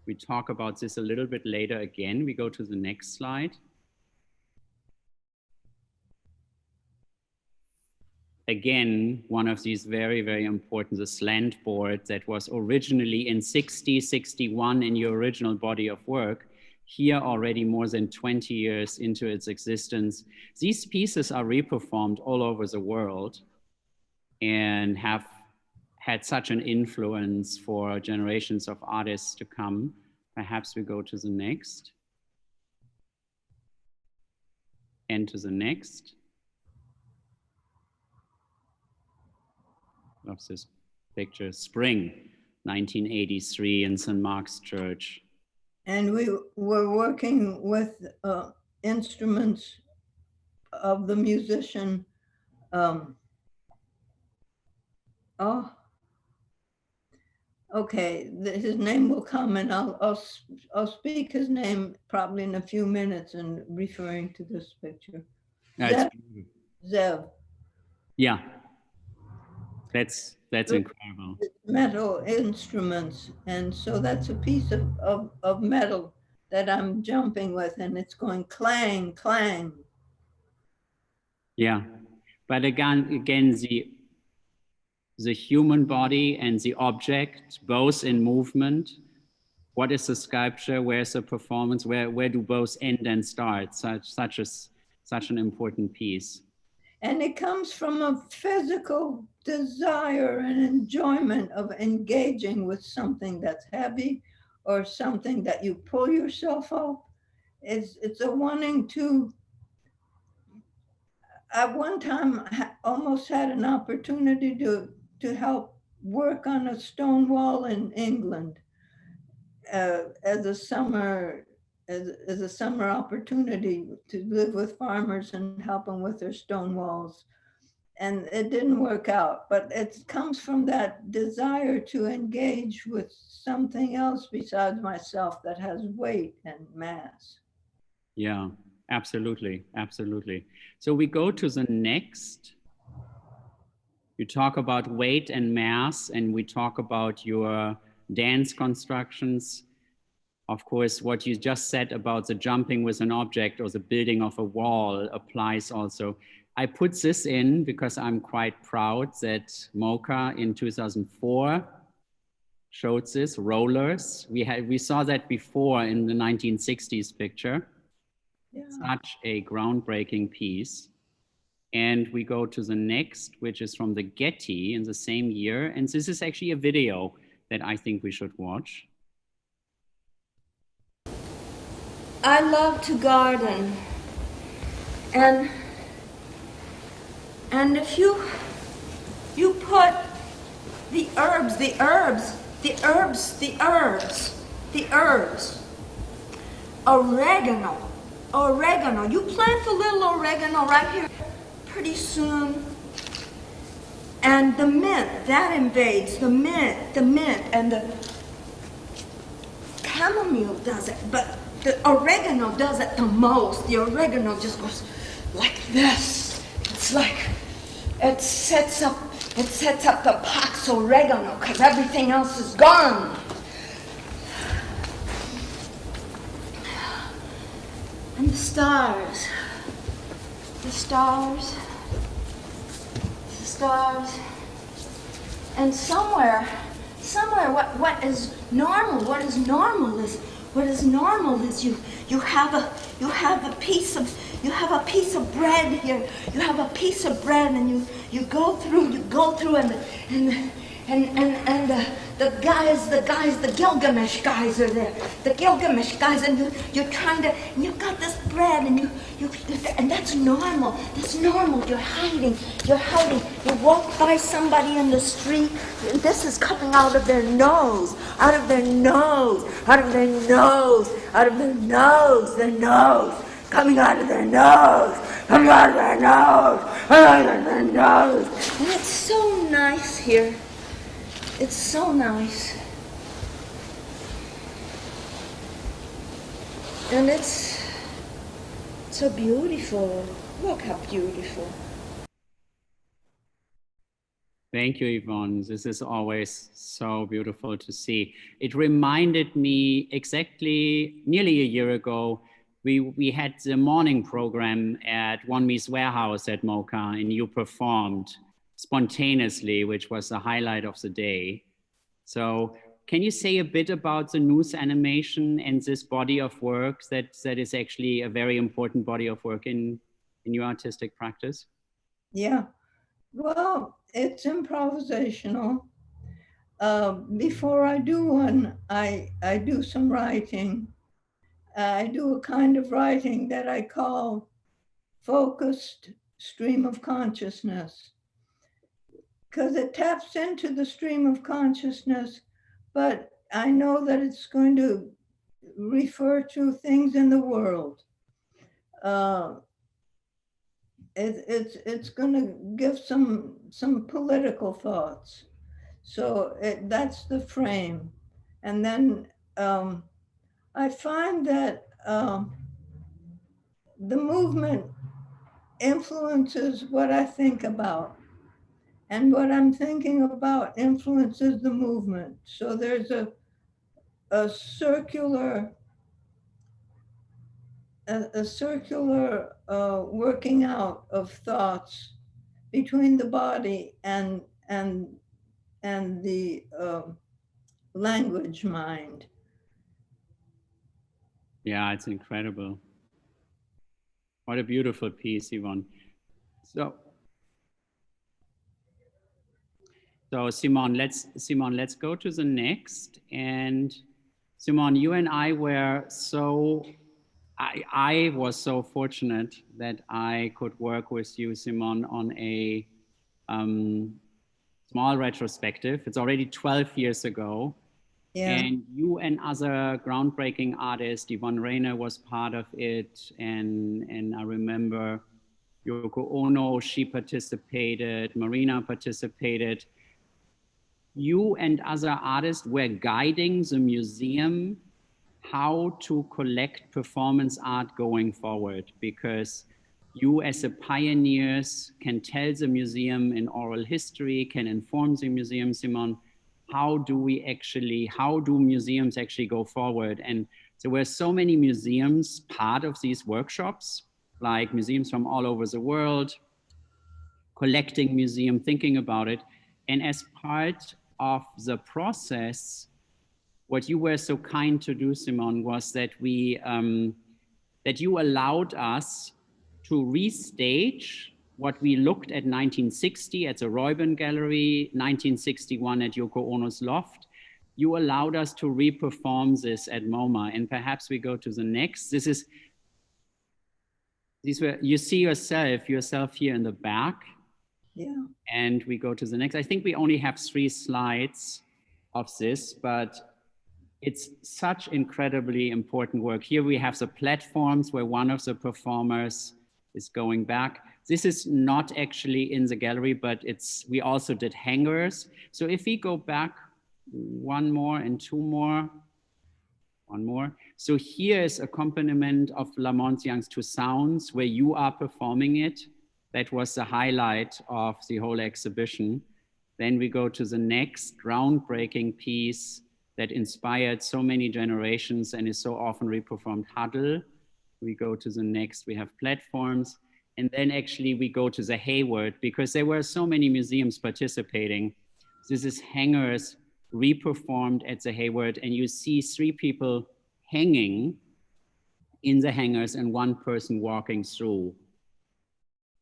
We talk about this a little bit later again. We go to the next slide. Again, one of these very, very important, the slant board that was originally in 61 in your original body of work, here already more than 20 years into its existence. These pieces are reperformed all over the world and have had such an influence for generations of artists to come. Perhaps we go to the next. And to the next. Of this picture, spring 1983 in St. Mark's Church. And we were working with instruments of the musician. Okay, his name will come, and I'll speak his name probably in a few minutes, and referring to this picture. Zev. Yeah. That's incredible. Metal instruments. And so that's a piece of metal that I'm jumping with, and it's going clang, clang. Yeah. But again, the human body and the object, both in movement. What is the sculpture? Where's the performance? Where do both end and start? Such an important piece. And it comes from a physical desire and enjoyment of engaging with something that's heavy or something that you pull yourself up. It's a wanting to. At one time, I almost had an opportunity to help work on a stone wall in England as a summer as a summer opportunity to live with farmers and help them with their stone walls. And it didn't work out, but it comes from that desire to engage with something else besides myself that has weight and mass. Yeah, absolutely, absolutely. So we go to the next. You talk about weight and mass, and we talk about your dance constructions. Of course, what you just said about the jumping with an object or the building of a wall applies also. I put this in because I'm quite proud that MOCA in 2004 showed this, rollers. We saw that before in the 1960s picture. Yeah. Such a groundbreaking piece. And we go to the next, which is from the Getty in the same year. And this is actually a video that I think we should watch. I love to garden, and if you put the herbs, oregano, you plant a little oregano right here, pretty soon, and the mint, that invades, the mint, and the chamomile does it, but the oregano does it the most. The oregano just goes like this. It's like, it sets up the Pax oregano because everything else is gone. And the stars. And somewhere, what is normal is you have a piece of bread here. You have a piece of bread, and you go through, and the Gilgamesh guys are there. The Gilgamesh guys, and you're trying to, and you've got this bread, and and that's normal. That's normal. You're hiding. You walk by somebody in the street, and this is coming out of their nose, their nose, coming out of their nose. And it's so nice here. It's so nice. And it's so beautiful. Look how beautiful. Thank you, Yvonne. This is always so beautiful to see. It reminded me exactly nearly a year ago, we had the morning program at One Me's Warehouse at MOCA, and you performed spontaneously, which was the highlight of the day. So can you say a bit about the news animation and this body of work that is actually a very important body of work in your artistic practice? Yeah, well, it's improvisational. Before I do one, I do some writing. I do a kind of writing that I call focused stream of consciousness, because it taps into the stream of consciousness, but I know that it's going to refer to things in the world. It's going to give some political thoughts. So that's the frame. And then I find that the movement influences what I think about. And what I'm thinking about influences the movement. So there's a circular working out of thoughts between the body and the language mind. Yeah, it's incredible. What a beautiful piece, Yvonne. So Simone, let's go to the next. And Simone, you and I were I was so fortunate that I could work with you, Simone, on a small retrospective. It's already 12 years ago. Yeah. And you and other groundbreaking artists, Yvonne Rainer was part of it. And I remember Yoko Ono, she participated, Marina participated. You and other artists were guiding the museum how to collect performance art going forward, because you as the pioneers can tell the museum in oral history, can inform the museum, Simone, how do museums actually go forward? And there were so many museums part of these workshops, like museums from all over the world, collecting museum, thinking about it. And as part of the process, what you were so kind to do, Simone, was that that you allowed us to restage what we looked at 1960 at the Reuben Gallery, 1961 at Yoko Ono's loft. You allowed us to reperform this at MoMA, and perhaps we go to the next. You see yourself here in the back. Yeah. And we go to the next. I think we only have 3 slides of this, but it's such incredibly important work. Here we have the platforms where one of the performers is going back. This is not actually in the gallery, but we also did hangers. So if we go back 1 more and 2 more, 1 more. So here is accompaniment of Lamont Young's 2 Sounds where you are performing it. That was the highlight of the whole exhibition. Then we go to the next groundbreaking piece that inspired so many generations and is so often reperformed, Huddle. We go to the next, we have platforms. And then actually we go to the Hayward because there were so many museums participating. This is hangers reperformed at the Hayward, and you see 3 people hanging in the hangers and 1 person walking through.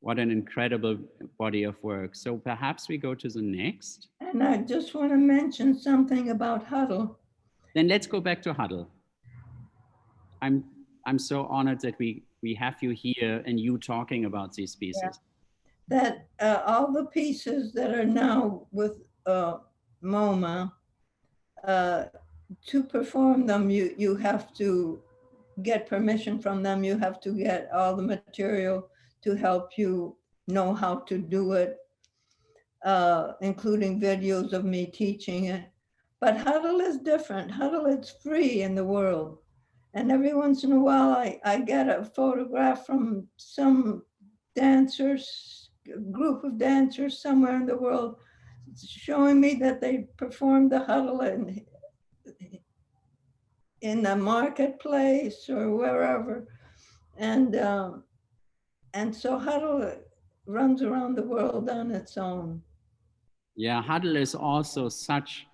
What an incredible body of work. So perhaps we go to the next. And I just want to mention something about Huddle. Then let's go back to Huddle. I'm so honored that we have you here and you talking about these pieces. Yeah. That all the pieces that are now with MoMA, to perform them, you have to get permission from them. You have to get all the material to help you know how to do it, including videos of me teaching it. But Huddle is different. Huddle is free in the world. And every once in a while, I get a photograph from some dancers, group of dancers somewhere in the world, showing me that they performed the Huddle in the marketplace or wherever. And so Huddle runs around the world on its own. Yeah, Huddle is also such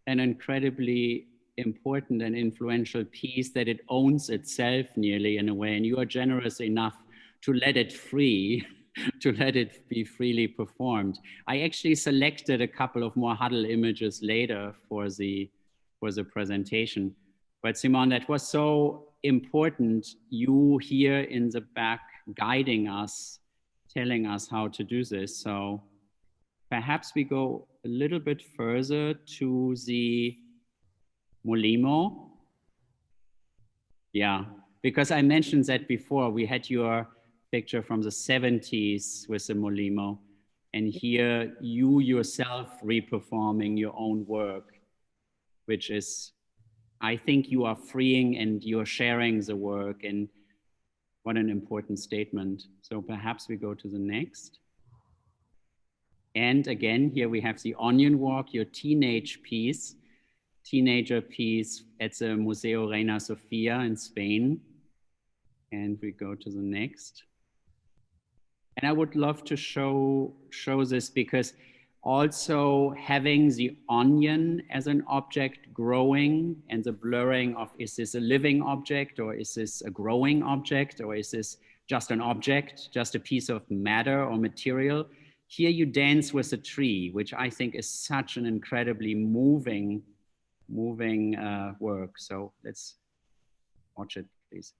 an incredibly important and influential piece that it owns itself nearly in a way, and you are generous enough to let it free, to let it be freely performed. I actually selected a couple of more Huddle images later for the presentation. But Simone, that was so important, you here in the back guiding us, telling us how to do this. So perhaps we go a little bit further to the Molimo. Yeah, because I mentioned that before. We had your picture from the 70s with the Molimo, and here you yourself reperforming your own work, which is, I think you are freeing and you're sharing the work, and what an important statement. So perhaps we go to the next. And again, here we have the Onion Walk, your teenager piece at the Museo Reina Sofia in Spain. And we go to the next. And I would love to show this because also having the onion as an object growing and the blurring of, is this a living object or is this a growing object or is this just an object, just a piece of matter or material? Here you dance with a tree, which I think is such an incredibly moving work. So let's watch it, please.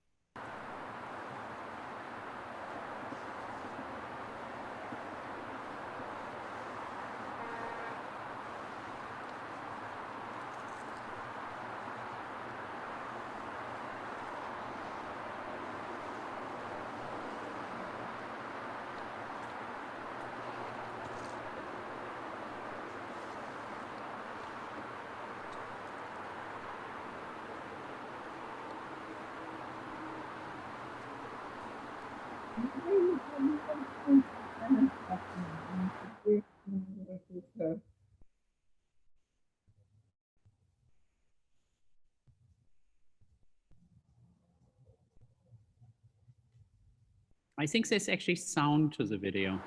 I think there's actually sound to the video.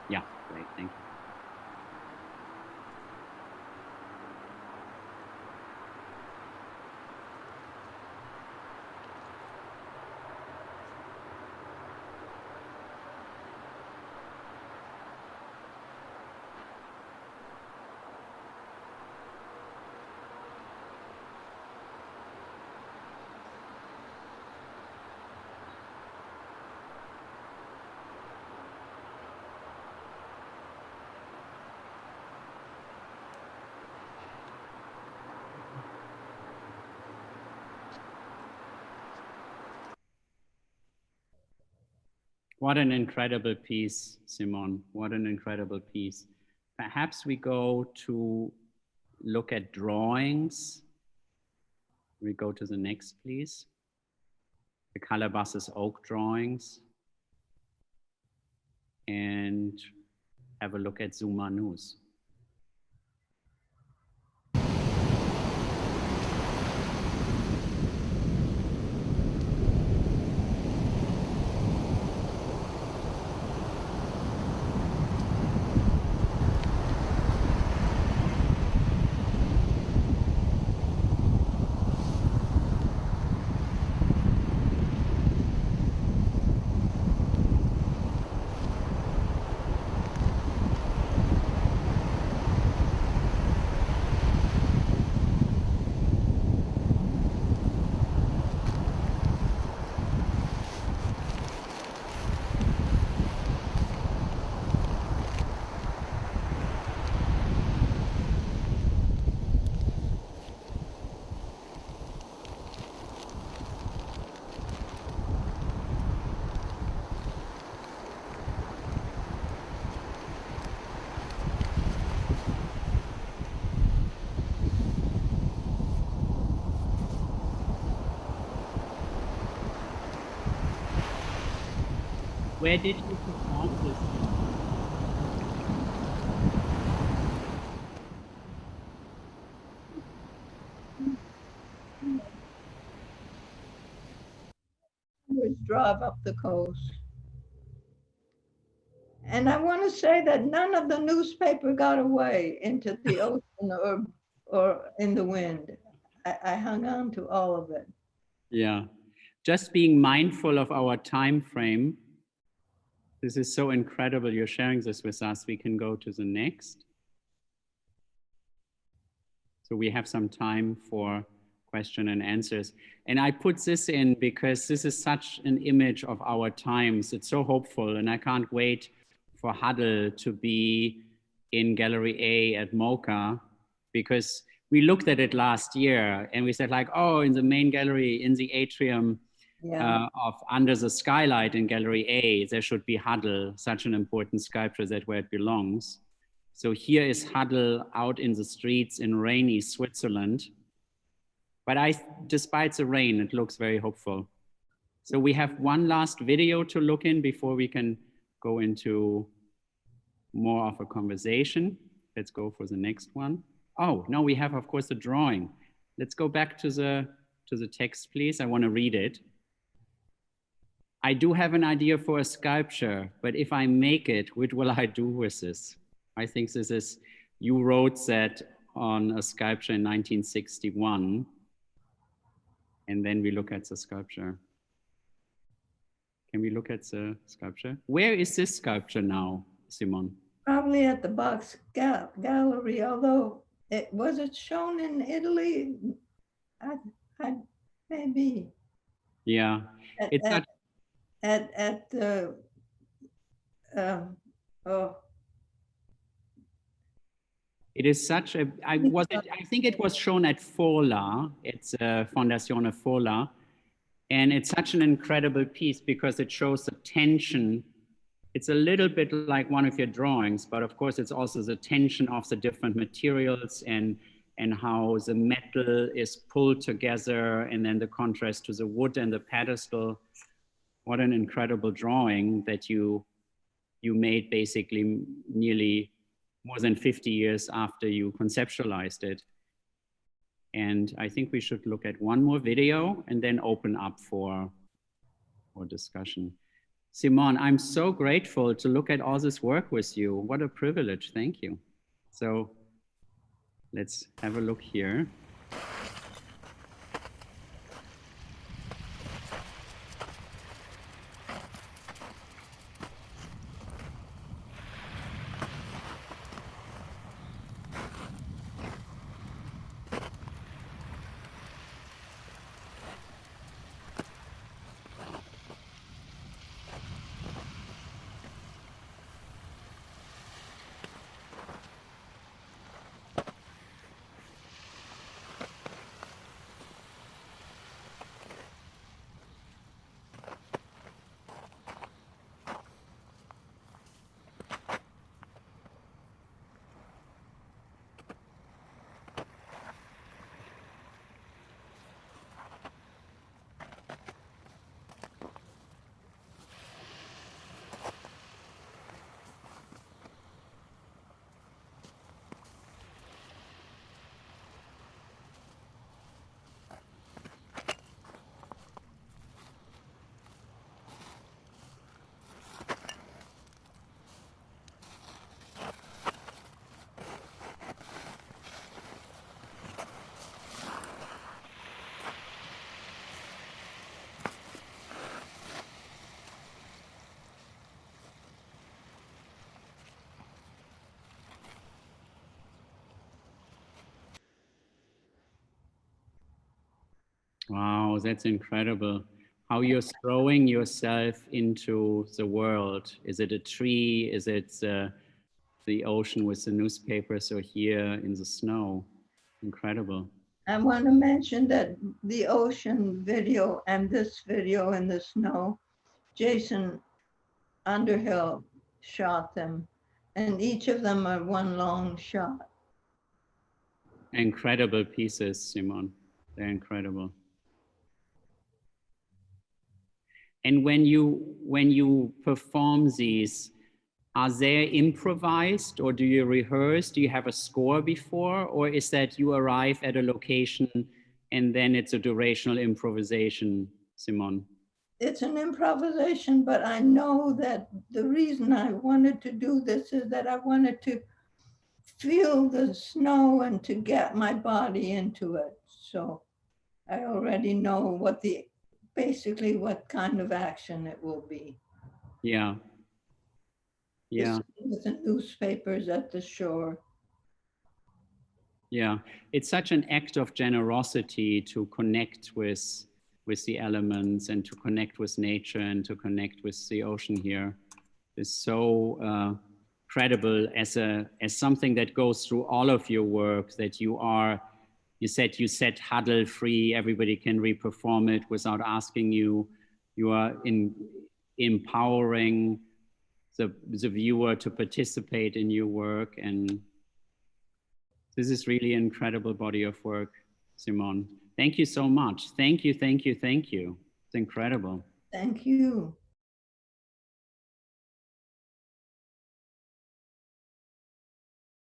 Yeah, great, thank you. What an incredible piece, Simone. What an incredible piece. Perhaps we go to look at drawings. We go to the next, please. The Calabasas oak drawings. And have a look at Zumanus. Where did you perform this? Drive up the coast. And I want to say that none of the newspaper got away into the ocean or in the wind. I hung on to all of it. Yeah, just being mindful of our time frame. This is so incredible. You're sharing this with us. We can go to the next. So we have some time for question and answers. And I put this in because this is such an image of our times. It's so hopeful, and I can't wait for Huddle to be in Gallery A at MOCA, because we looked at it last year and we said like, oh, in the main gallery, in the atrium, of Under the Skylight in Gallery A, there should be Huddle, such an important sculpture, that where it belongs. So here is Huddle out in the streets in rainy Switzerland. But despite the rain, it looks very hopeful. So we have one last video to look in before we can go into more of a conversation. Let's go for the next one. Oh, no, we have, of course, the drawing. Let's go back to the text, please. I want to read it. I do have an idea for a sculpture, but if I make it, what will I do with this? I think this is, you wrote that on a sculpture in 1961. And then we look at the sculpture. Can we look at the sculpture? Where is this sculpture now, Simone? Probably at the Box Gallery, although was it shown in Italy? Maybe. Yeah, it's not. It is such a, I think it was shown at Fola. It's Fondazione Fola. And it's such an incredible piece because it shows the tension. It's a little bit like one of your drawings, but of course it's also the tension of the different materials and how the metal is pulled together, and then the contrast to the wood and the pedestal. What an incredible drawing that you made basically nearly more than 50 years after you conceptualized it. And I think we should look at one more video and then open up for discussion. Simone, I'm so grateful to look at all this work with you. What a privilege. Thank you. So let's have a look here. Wow, that's incredible. How you're throwing yourself into the world. Is it a tree? Is it the ocean with the newspapers, or here in the snow? Incredible. I want to mention that the ocean video and this video in the snow, Jason Underhill shot them, and each of them are one long shot. Incredible pieces, Simone. They're incredible. And when you perform these, are they improvised, or do you rehearse? Do you have a score before, or is that you arrive at a location and then it's a durational improvisation, Simone? It's an improvisation, but I know that the reason I wanted to do this is that I wanted to feel the snow and to get my body into it. So I already know basically what kind of action it will be. Yeah. Yeah. With the newspapers at the shore. Yeah, it's such an act of generosity to connect with the elements and to connect with nature and to connect with the ocean here. It's so credible as something that goes through all of your work, that you said huddle free, everybody can re-perform it without asking you. You are empowering the viewer to participate in your work, and this is really an incredible body of work, Simone. Thank you so much. Thank you, thank you, thank you. It's incredible. Thank you.